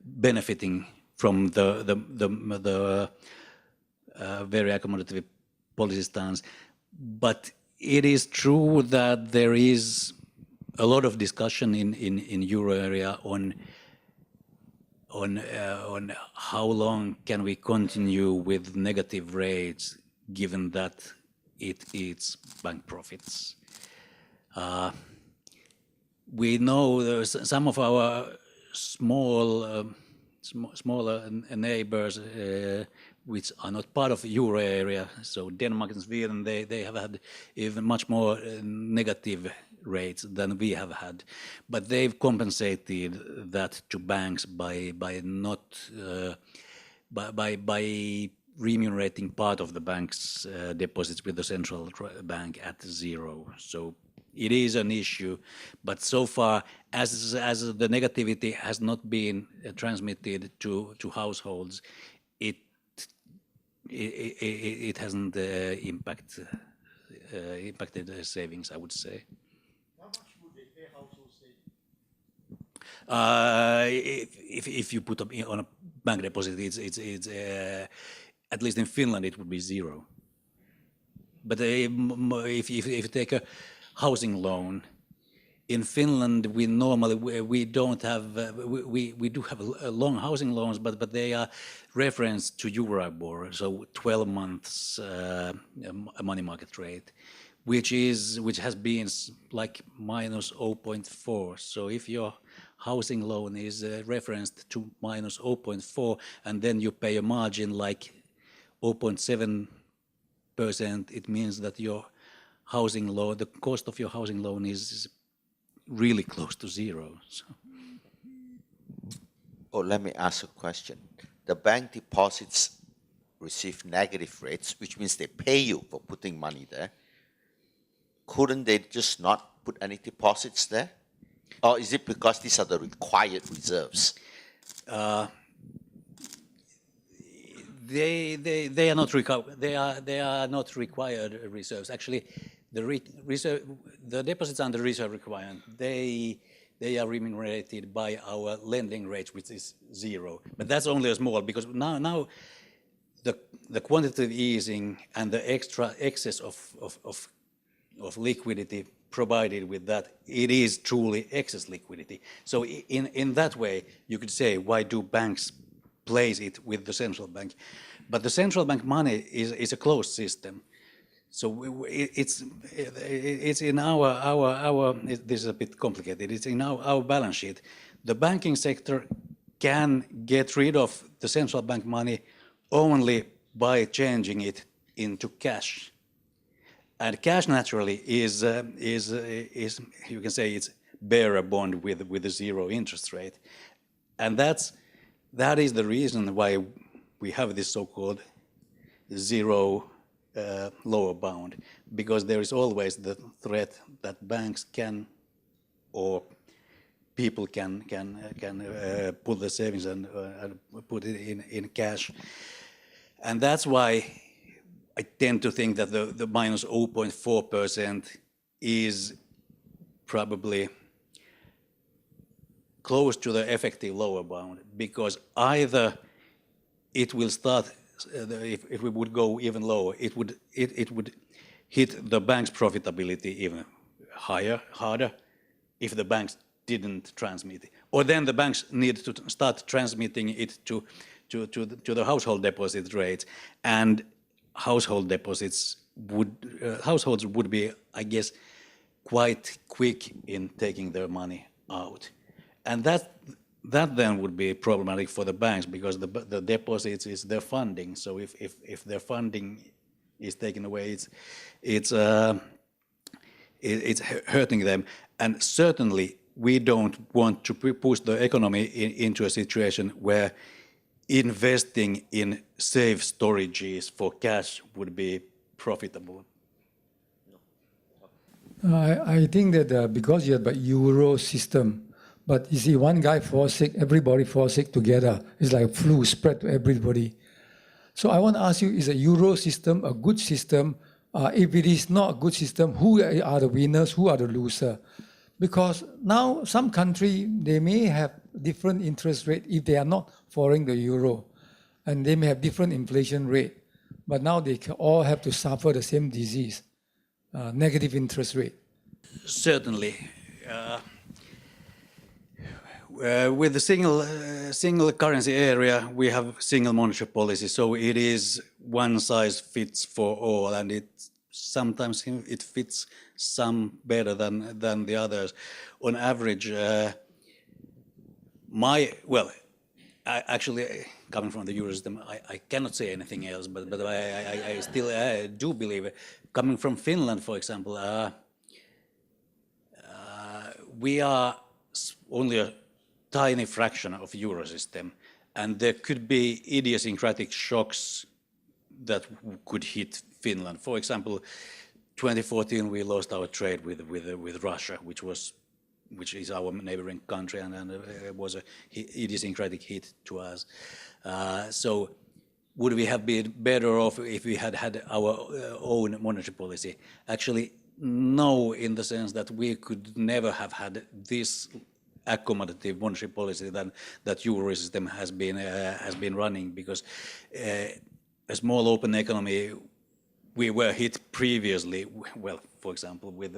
benefiting from the very accommodative policy stance. But it is true that there is a lot of discussion in euro area on how long can we continue with negative rates, given that it eats bank profits. We know some of our small smaller neighbors which are not part of the euro area. So Denmark and Sweden, they have had even much more negative rates than we have had, but they've compensated that to banks by remunerating part of the bank's deposits with the central bank at zero. So it is an issue, but so far, as the negativity has not been transmitted to households, it hasn't impacted savings, I would say. How much would they pay household savings? If you put up on a bank deposit, it's at least in Finland it would be zero. But if you take a housing loan, in Finland we don't have we do have long housing loans, but they are referenced to Euribor, so 12 months money market rate, which has been like minus 0.4. So if your housing loan is referenced to minus 0.4 and then you pay a margin like 0.7%, it means that your housing loan, the cost of your housing loan is really close to zero. So. Oh, let me ask a question. The bank deposits receive negative rates, which means they pay you for putting money there. Couldn't they just not put any deposits there? Or is it because these are the required reserves? They are not required reserves. Actually, the deposits under reserve requirement, they are remunerated by our lending rates, which is zero. But that's only a small, because now the quantitative easing and the extra excess of liquidity provided with that, it is truly excess liquidity. So in that way, you could say, why do banks place it with the central bank? But the central bank money is a closed system. So it's in our this is a bit complicated. It's in our balance sheet. The banking sector can get rid of the central bank money only by changing it into cash. And cash naturally is you can say it's bearer bond with a zero interest rate, and that is the reason why we have this so-called zero lower bound, because there is always the threat that banks can or people can put the savings and put it in cash, and that's why I tend to think that the minus 0.4% is probably close to the effective lower bound, because either it will start, if we would go even lower, it would hit the bank's profitability even harder if the banks didn't transmit it. Or then the banks need to start transmitting it to the household deposit rates, and household deposits households would be, I guess, quite quick in taking their money out, and that then would be problematic for the banks, because the deposits is their funding. So if their funding is taken away, it's hurting them, and certainly we don't want to push the economy into a situation where investing in safe storages for cash would be profitable. I think that because you have a euro system, but you see, one guy falls sick, everybody falls sick together. It's like a flu spread to everybody. So I want to ask you, is a euro system a good system? If it is not a good system, who are the winners, who are the losers? Because now some country, they may have different interest rate if they are not following the euro, and they may have different inflation rate, but now they all have to suffer the same disease, negative interest rate. Certainly. With the single currency area, we have single monetary policy, so it is one size fits for all, and sometimes it fits some better than the others. On average, Actually, coming from the euro system, I cannot say anything else, but I still do believe, coming from Finland, for example, we are only a tiny fraction of euro system, and there could be idiosyncratic shocks that could hit Finland. For example, 2014 we lost our trade with Russia, which is our neighboring country, and it was a idiosyncratic hit to us. So would we have been better off if we had had our own monetary policy? Actually, no, in the sense that we could never have had this accommodative monetary policy that euro system has been running, because a small open economy, we were hit previously, well, for example, with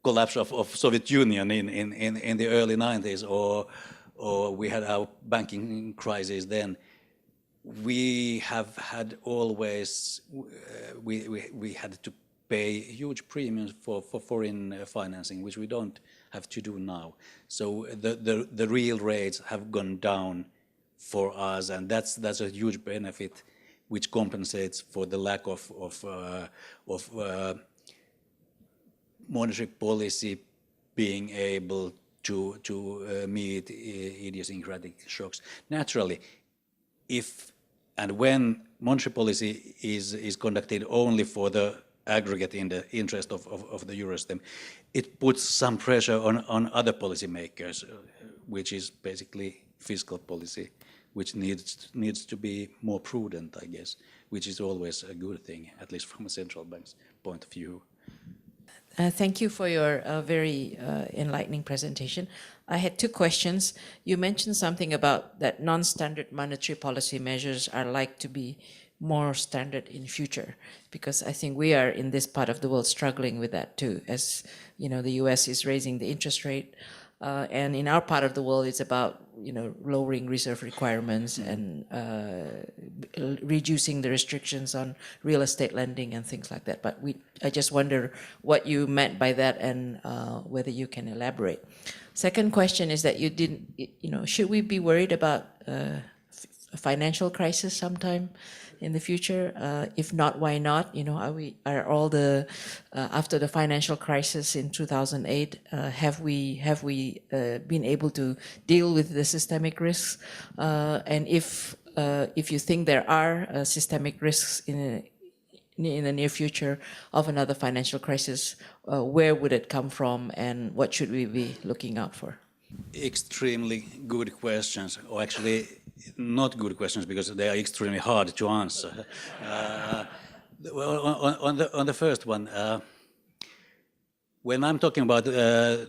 collapse of Soviet Union in the early 90s, or we had our banking crisis then. We have had always, we had to pay huge premiums for foreign financing, which we don't have to do now. So the real rates have gone down for us, and that's a huge benefit, which compensates for the lack of monetary policy being able to meet idiosyncratic shocks. Naturally, if and when monetary policy is conducted only for the aggregate in the interest of the euro system, it puts some pressure on other policymakers, which is basically fiscal policy, which needs to be more prudent, I guess, which is always a good thing, at least from a central bank's point of view. Thank you for your very enlightening presentation. I had two questions. You mentioned something about that non-standard monetary policy measures are like to be more standard in future, because I think we are in this part of the world struggling with that too. As you know, the US is raising the interest rate, and in our part of the world, it's about lowering reserve requirements and reducing the restrictions on real estate lending and things like that. But I just wonder what you meant by that, and whether you can elaborate. Second question is that you didn't, should we be worried about a financial crisis sometime in the future? If not, why not? Are all the after the financial crisis in 2008, have we been able to deal with the systemic risks? And if you think there are systemic risks in the near future of another financial crisis, where would it come from, and what should we be looking out for? Extremely good questions, or actually not good questions, because they are extremely hard to answer. On the first one, when I'm talking about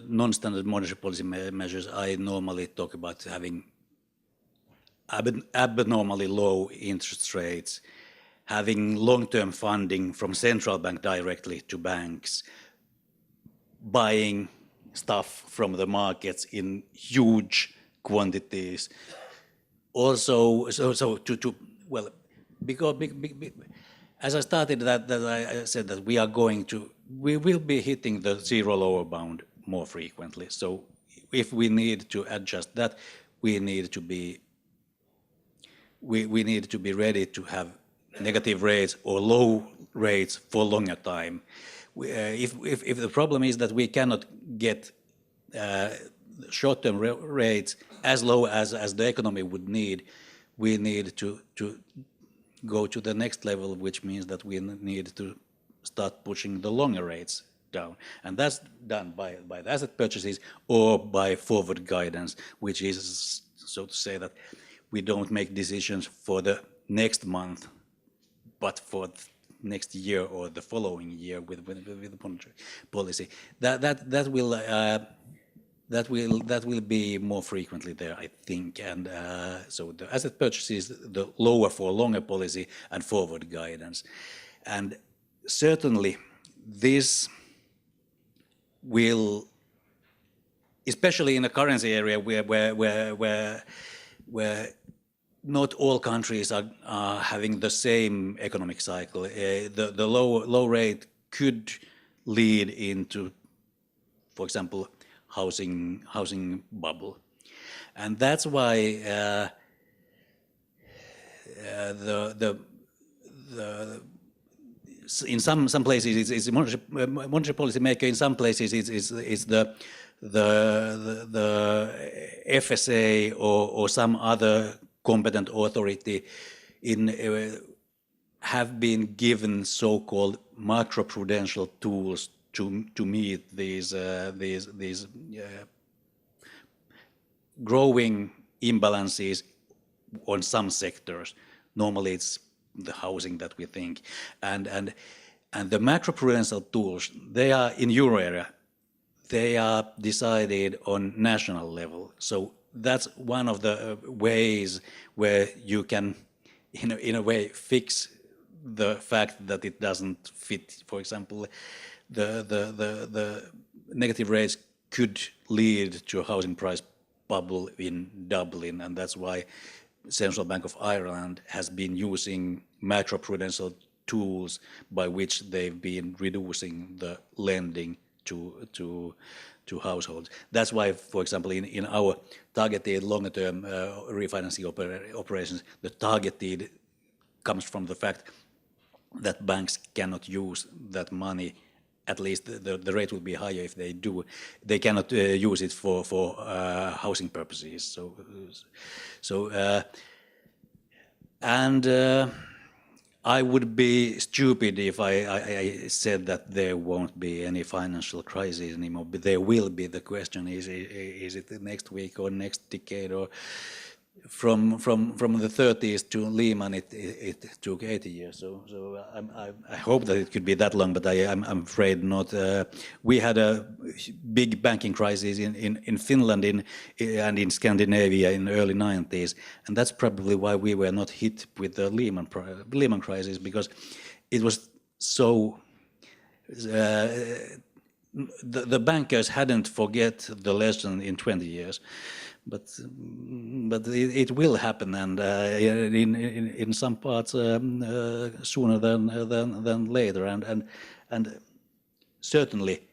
non-standard monetary policy measures, I normally talk about having abnormally low interest rates, having long-term funding from central bank directly to banks, buying stuff from the markets in huge quantities. Also, because as I started that I said that we will be hitting the zero lower bound more frequently. So if we need to adjust that, we need to be ready to have negative rates or low rates for longer time. If the problem is that we cannot get short-term rates as low as the economy would need, we need to go to the next level, which means that we need to start pushing the longer rates down. And that's done by the asset purchases or by forward guidance, which is, so to say, that we don't make decisions for the next month, but for next year or the following year with the monetary policy. That will be more frequently there, I think. And so the asset purchases, the lower for longer policy, and forward guidance. And certainly this will, especially in the currency area where not all countries are having the same economic cycle. The low rate could lead into, for example, housing bubble. And that's why in some places it's monetary policy maker. In some places it's the FSA or some other competent authority have been given so-called macroprudential tools to meet these growing imbalances on some sectors. Normally it's the housing that we think, and the macroprudential tools, they are in euro area, they are decided on national level. So that's one of the ways where you can, in a way, fix the fact that it doesn't fit. For example, the negative rates could lead to a housing price bubble in Dublin, and that's why Central Bank of Ireland has been using macroprudential tools by which they've been reducing the lending to households. That's why, for example, in our targeted longer-term refinancing operations, the targeted comes from the fact that banks cannot use that money. At least the rate will be higher if they do. They cannot use it for housing purposes. I would be stupid if I said that there won't be any financial crisis anymore. But there will be. The question is it next week or next decade, or from the 30s to Lehman it took 80 years. So I hope that it could be that long, but I'm afraid not. We had a big banking crisis in Finland and in Scandinavia in the early 90s, and that's probably why we were not hit with the Lehman crisis, because it was so. The bankers hadn't forget the lesson in 20 years. But it will happen, and in some parts sooner than later, and certainly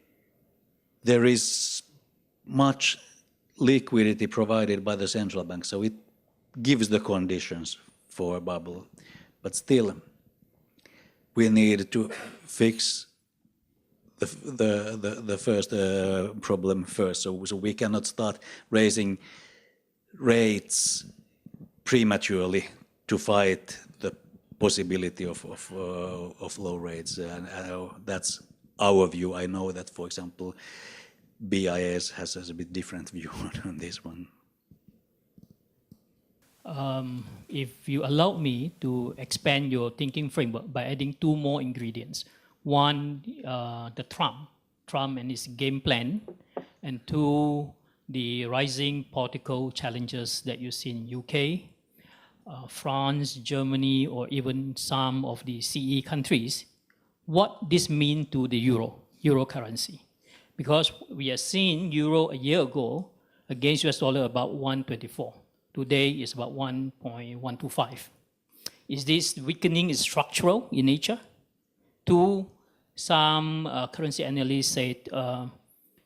there is much liquidity provided by the central bank, so it gives the conditions for a bubble. But still, we need to fix the first problem first. So we cannot start raising rates prematurely to fight the possibility of low rates, and that's our view. I know that, for example, BIS has a bit different view on this one. If you allow me to expand your thinking framework by adding two more ingredients. One, the Trump and his game plan, and two, the rising political challenges that you see in UK, France, Germany, or even some of the CE countries. What this mean to the euro currency? Because we have seen euro a year ago against US dollar about 1.24. Today is about 1.125. Is this weakening is structural in nature? Two, some currency analysts said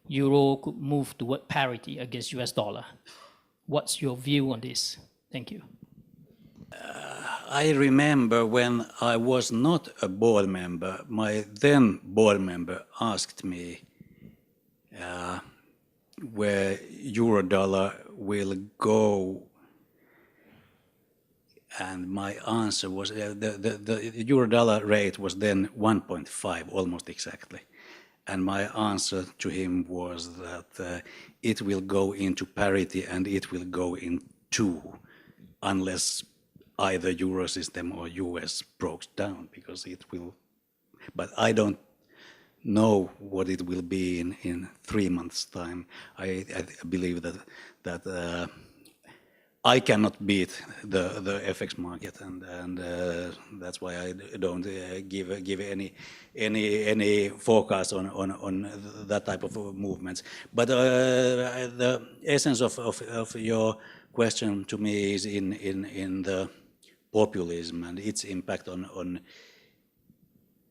euro could move toward parity against US dollar. What's your view on this? Thank you. I remember when I was not a board member, my then board member asked me where euro dollar will go, and my answer was the euro dollar rate was then 1.5 almost exactly, and my answer to him was that it will go into parity and it will go in two unless either euro system or US breaks down, because it will, but I don't know what it will be in 3 months' time. I believe that I cannot beat the FX market, and that's why I don't give any forecast on that type of movements. But the essence of your question to me is in the populism and its impact on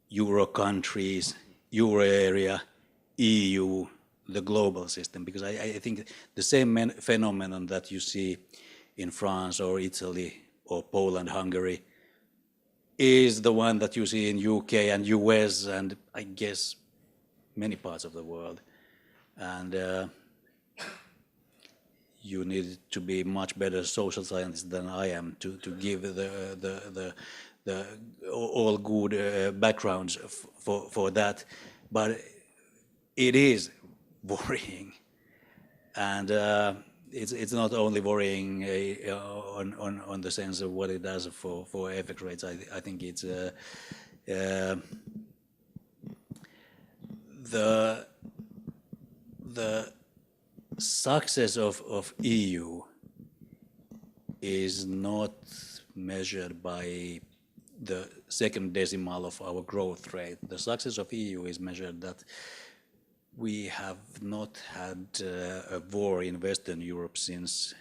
euro countries, euro area, EU, the global system, because I think the same phenomenon that you see in France or Italy or Poland, Hungary, is the one that you see in UK and US and I guess many parts of the world. And you need to be much better social scientist than I am to give the all good backgrounds for that. But it is worrying, and it's not only worrying on the sense of what it does for FX rates. I think it's the success of EU is not measured by the second decimal of our growth rate. The success of EU is measured that we have not had a war in Western Europe since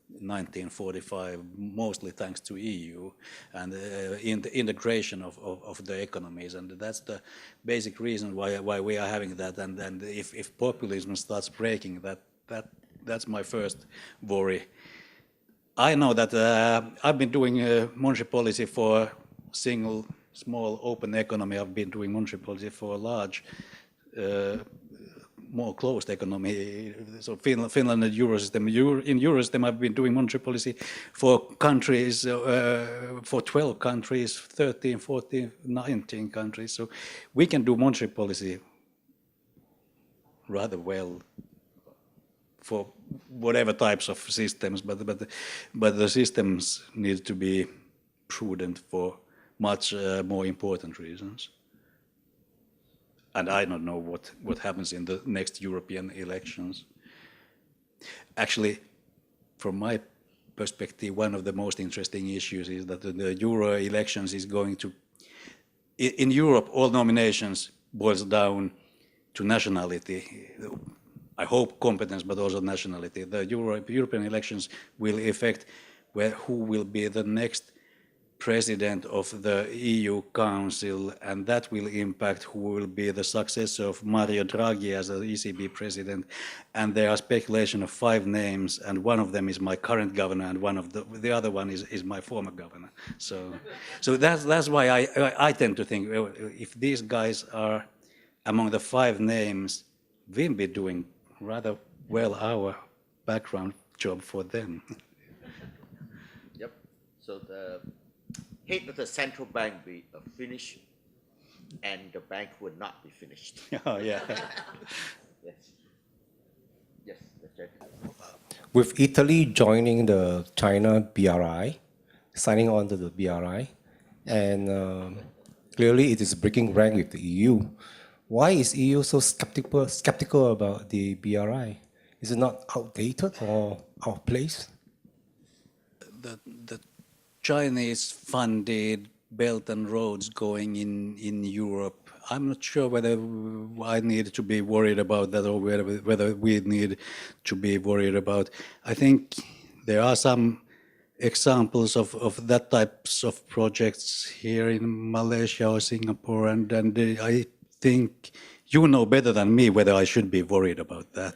1945, mostly thanks to EU and in the integration of the economies, and that's the basic reason why we are having that. And if populism starts breaking, that's my first worry. I know that I've been doing monetary policy for single, small, open economy. I've been doing monetary policy for a large, more closed economy. So Finland and Eurosystem. In Eurosystem, I've been doing monetary policy for countries, for 12 countries, 13, 14, 19 countries. So we can do monetary policy rather well for whatever types of systems, but the systems need to be prudent for much more important reasons. And I don't know what happens in the next European elections. Actually, from my perspective, one of the most interesting issues is that the Euro elections is going to... In Europe, all nominations boils down to nationality. I hope competence, but also nationality. The European elections will affect who will be the next president of the EU Council, and that will impact who will be the successor of Mario Draghi as the ECB president. And there are speculation of 5 names, and one of them is my current governor, and one of the other one is my former governor. So that's why I tend to think, well, if these guys are among the 5 names, we'll be doing rather well our background job for them. Yep. So the head of the central bank will be finished, and the bank would not be finished. Oh, yeah. Yes. Yes. That's right. With Italy joining the China BRI, signing on to the BRI, and clearly it is breaking rank with the EU. Why is EU so skeptical about the BRI? Is it not outdated or out of place? The Chinese-funded Belt and Roads going in Europe, I'm not sure whether I need to be worried about that or whether we need to be worried about. I think there are some examples of that types of projects here in Malaysia or Singapore, and I think you know better than me whether I should be worried about that.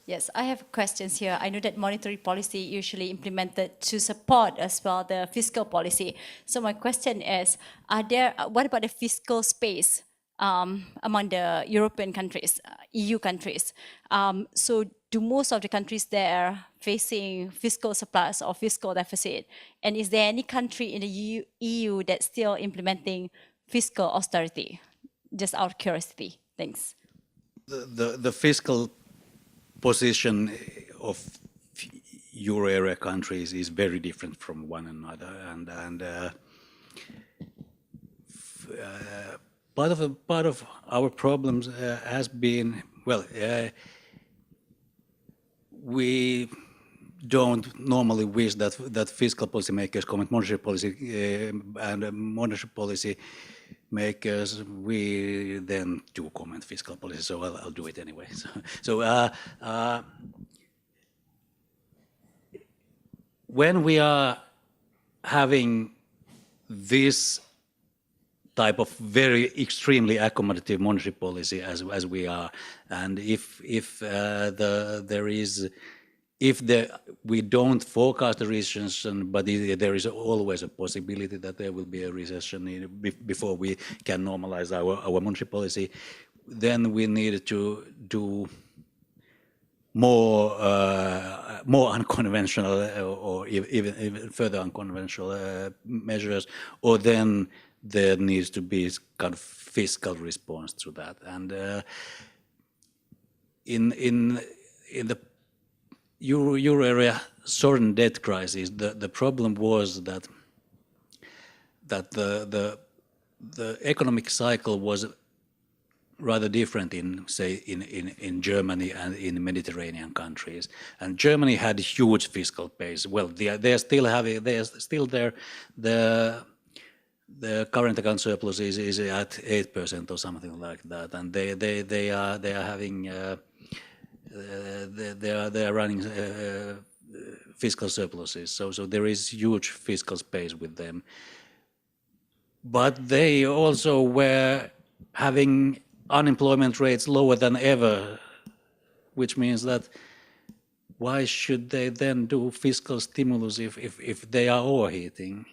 Yes, I have questions here. I know that monetary policy usually implemented to support as well the fiscal policy. So my question is, what about the fiscal space among the European countries, EU countries? So do most of the countries there facing fiscal surplus or fiscal deficit? And is there any country in the EU that's still implementing fiscal austerity? Just out of curiosity. Thanks. The fiscal position of euro area countries is very different from one another, and part of our problems has been, well, we don't normally wish that fiscal policy makers comment monetary policy, and monetary policy makers, we then do comment fiscal policy, so I'll do it anyway. When we are having this type of very extremely accommodative monetary policy as we are, and if we don't forecast a recession, but there is always a possibility that there will be a recession before we can normalize our monetary policy, then we need to do more unconventional or even further unconventional measures, or then there needs to be kind of fiscal response to that. And in the euro area sovereign debt crisis, the problem was that the economic cycle was rather different in, say, in Germany and in Mediterranean countries. And Germany had huge fiscal base. Well, they're still there. The current account surplus is at 8% or something like that, and they are having they are running fiscal surpluses. So there is huge fiscal space with them. But they also were having unemployment rates lower than ever, which means that why should they then do fiscal stimulus if they are overheating?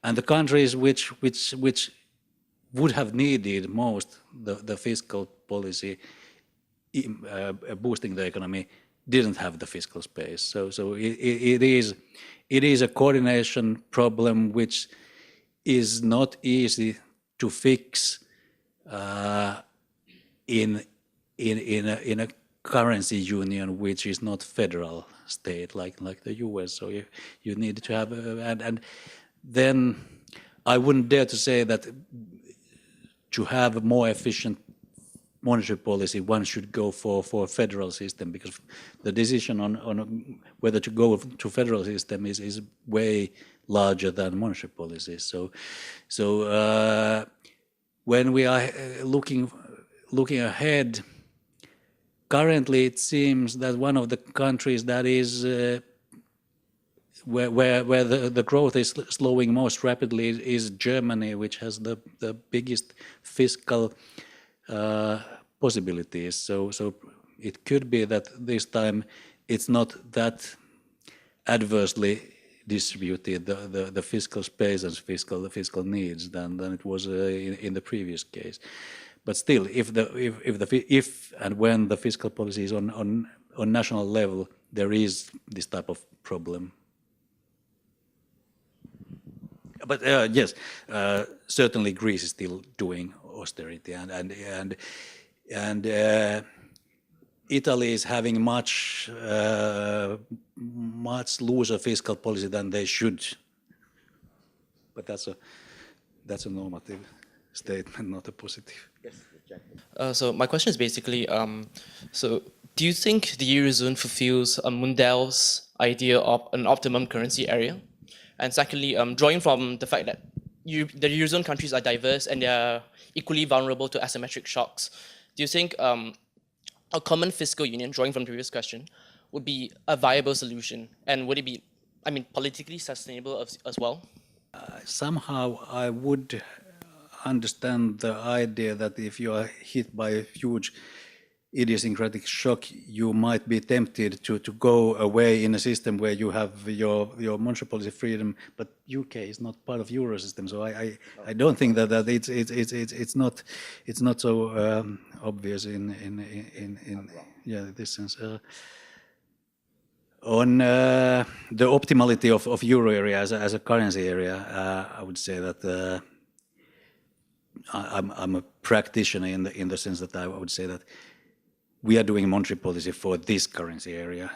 And the countries which would have needed most the fiscal policy boosting the economy didn't have the fiscal space. So it is a coordination problem which is not easy to fix in a currency union which is not federal state like the US. So you need to have and then I wouldn't dare to say that to have a more efficient monetary policy, one should go for a federal system, because the decision on whether to go to federal system is way larger than monetary policy. So when we are looking ahead, currently it seems that one of the countries that is where the growth is slowing most rapidly is Germany, which has the biggest fiscal possibilities. So it could be that this time it's not that adversely distributed the fiscal space and fiscal needs than it was in the previous case. But still, if and when the fiscal policy is on national level, there is this type of problem. But yes, certainly Greece is still doing austerity, and Italy is having much looser fiscal policy than they should. But that's a normative statement, not a positive. Yes, exactly. So my question is basically, so do you think the Eurozone fulfills Mundel's idea of an optimum currency area? And secondly, drawing from the fact that the Eurozone countries are diverse and they are equally vulnerable to asymmetric shocks, do you think a common fiscal union, drawing from the previous question, would be a viable solution? And would it be, politically sustainable as well? Somehow I would understand the idea that if you are hit by a huge idiosyncratic shock, you might be tempted to go away in a system where you have your monetary policy freedom, but UK is not part of Eurosystem, so I don't think that it's not so obvious in this sense. On the optimality of euro area as a currency area, I would say that I'm a practitioner in the sense that I would say that we are doing monetary policy for this currency area,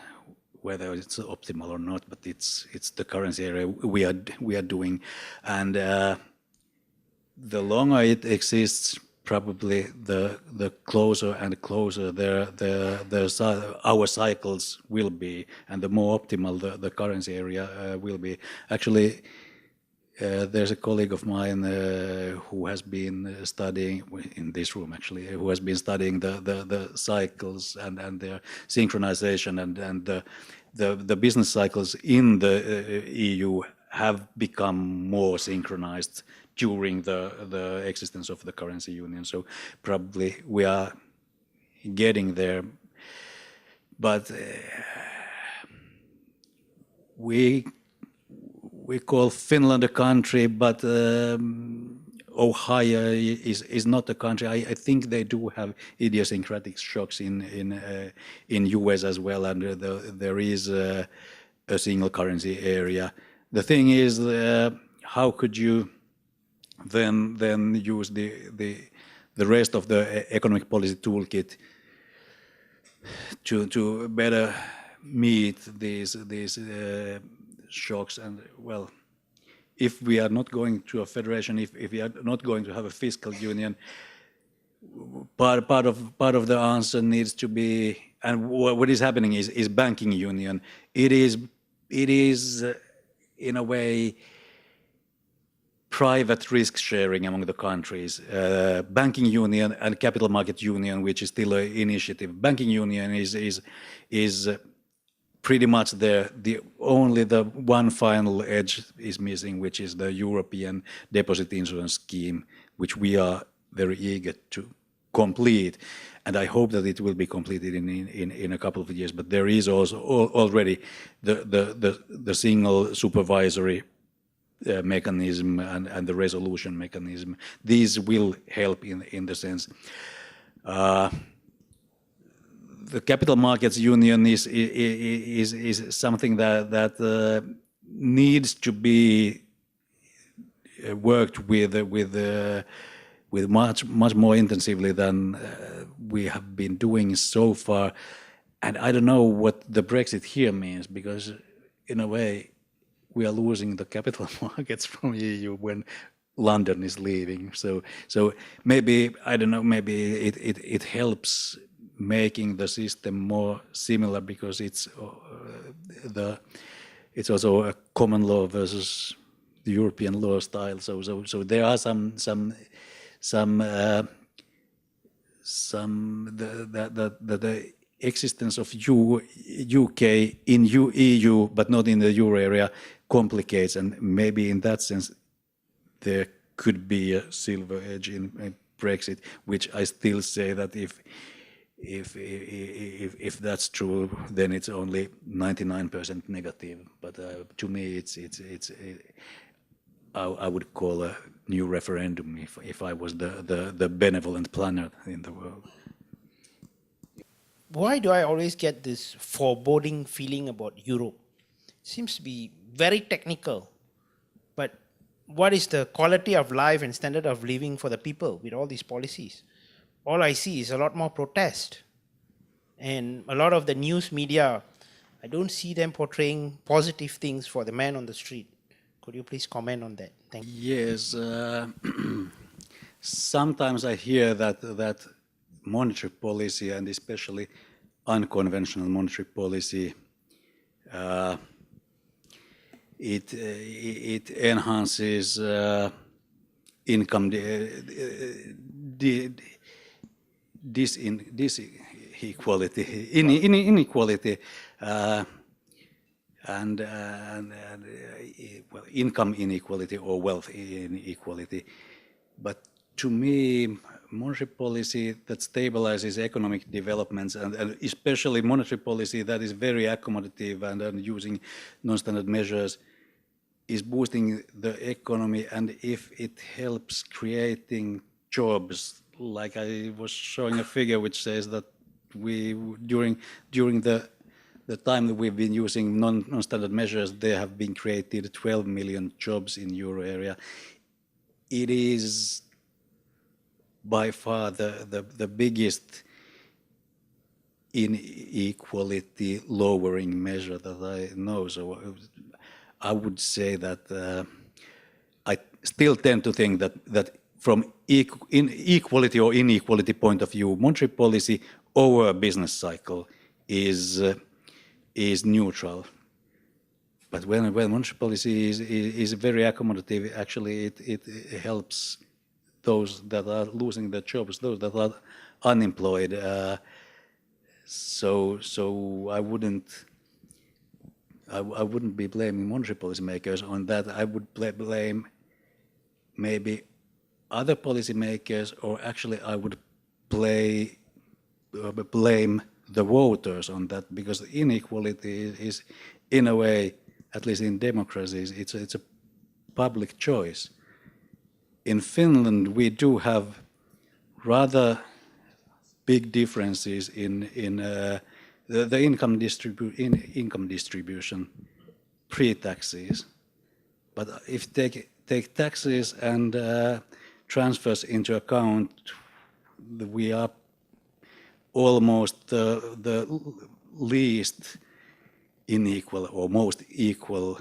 whether it's optimal or not, but it's the currency area we are doing, and the longer it exists, probably the closer and closer our cycles will be, and the more optimal the currency area will be. Actually, there's a colleague of mine who has been studying, in this room actually, who has been studying the cycles and their synchronization, and the business cycles in the EU have become more synchronized during the existence of the currency union. So probably we are getting there, but we call Finland a country, but Ohio is not a country. I think they do have idiosyncratic shocks in US as well, and there is a single currency area. The thing is, how could you then use the rest of the economic policy toolkit to better meet these shocks? And well, if we are not going to a federation, if we are not going to have a fiscal union, part of the answer needs to be, and what is happening is banking union. It is in a way private risk sharing among the countries. Banking union and capital market union, which is still an initiative. Banking union is pretty much there. Only the one final edge is missing, which is the European deposit insurance scheme, which we are very eager to complete. And I hope that it will be completed in a couple of years. But there is also already the single supervisory mechanism and the resolution mechanism. These will help in the sense. The capital markets union is something that needs to be worked with much more intensively than we have been doing so far. And I don't know what the Brexit here means, because in a way we are losing the capital markets from EU when London is leaving. So maybe, I don't know, maybe it helps making the system more similar, because it's also a common law versus the European law style. So there are some the existence of UK in EU but not in the euro area complicates, and maybe in that sense there could be a silver edge in Brexit, which I still say that if that's true, then it's only 99% negative. But to me, I would call a new referendum if I was the benevolent planner in the world. Why do I always get this foreboding feeling about Europe? It seems to be very technical, but what is the quality of life and standard of living for the people with all these policies? All I see is a lot more protest. And a lot of the news media, I don't see them portraying positive things for the man on the street. Could you please comment on that? Thank you. Yes. Sometimes I hear that monetary policy, and especially unconventional monetary policy, it enhances income inequality, and well, income inequality or wealth inequality. But to me, monetary policy that stabilizes economic developments, and especially monetary policy that is very accommodative and using non-standard measures, is boosting the economy. And if it helps creating jobs, like I was showing a figure which says that we during the time that we've been using non-standard measures, there have been created 12 million jobs in euro area. It is by far the biggest inequality lowering measure that I know. So I would say that I still tend to think that from equality or inequality point of view, monetary policy over a business cycle is neutral. But when monetary policy is very accommodative, actually it helps those that are losing their jobs, those that are unemployed. So I wouldn't be blaming monetary policy makers on that. I would blame maybe other policymakers, or actually I would blame the voters on that, because inequality is, in a way, at least in democracies, it's a public choice. In Finland, we do have rather big differences in the income distribution pre-taxes. But if take taxes and transfers into account, we are almost the least unequal or most equal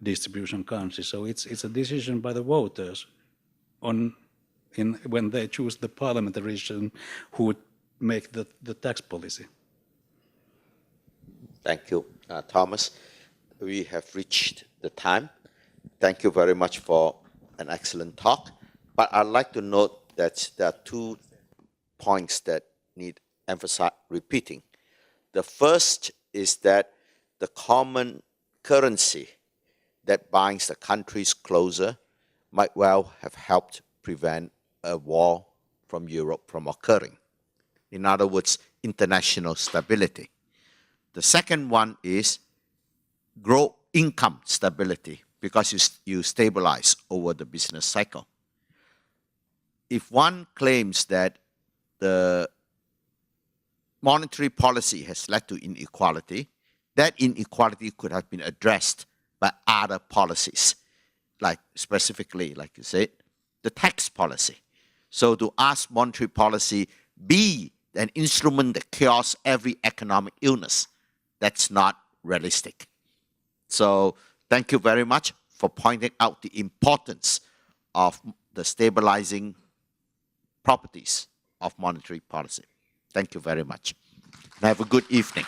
distribution country. So it's a decision by the voters when they choose the parliamentarian who would make the tax policy. Thank you, Thomas. We have reached the time. Thank you very much for an excellent talk. But I'd like to note that there are 2 points that need repeating. The first is that the common currency that binds the countries closer might well have helped prevent a war from Europe from occurring. In other words, international stability. The second one is grow income stability, because you stabilize over the business cycle. If one claims that the monetary policy has led to inequality, that inequality could have been addressed by other policies, like specifically, like you said, the tax policy. So to ask monetary policy be an instrument that cures every economic illness, that's not realistic. So thank you very much for pointing out the importance of the stabilizing properties of monetary policy. Thank you very much. And have a good evening.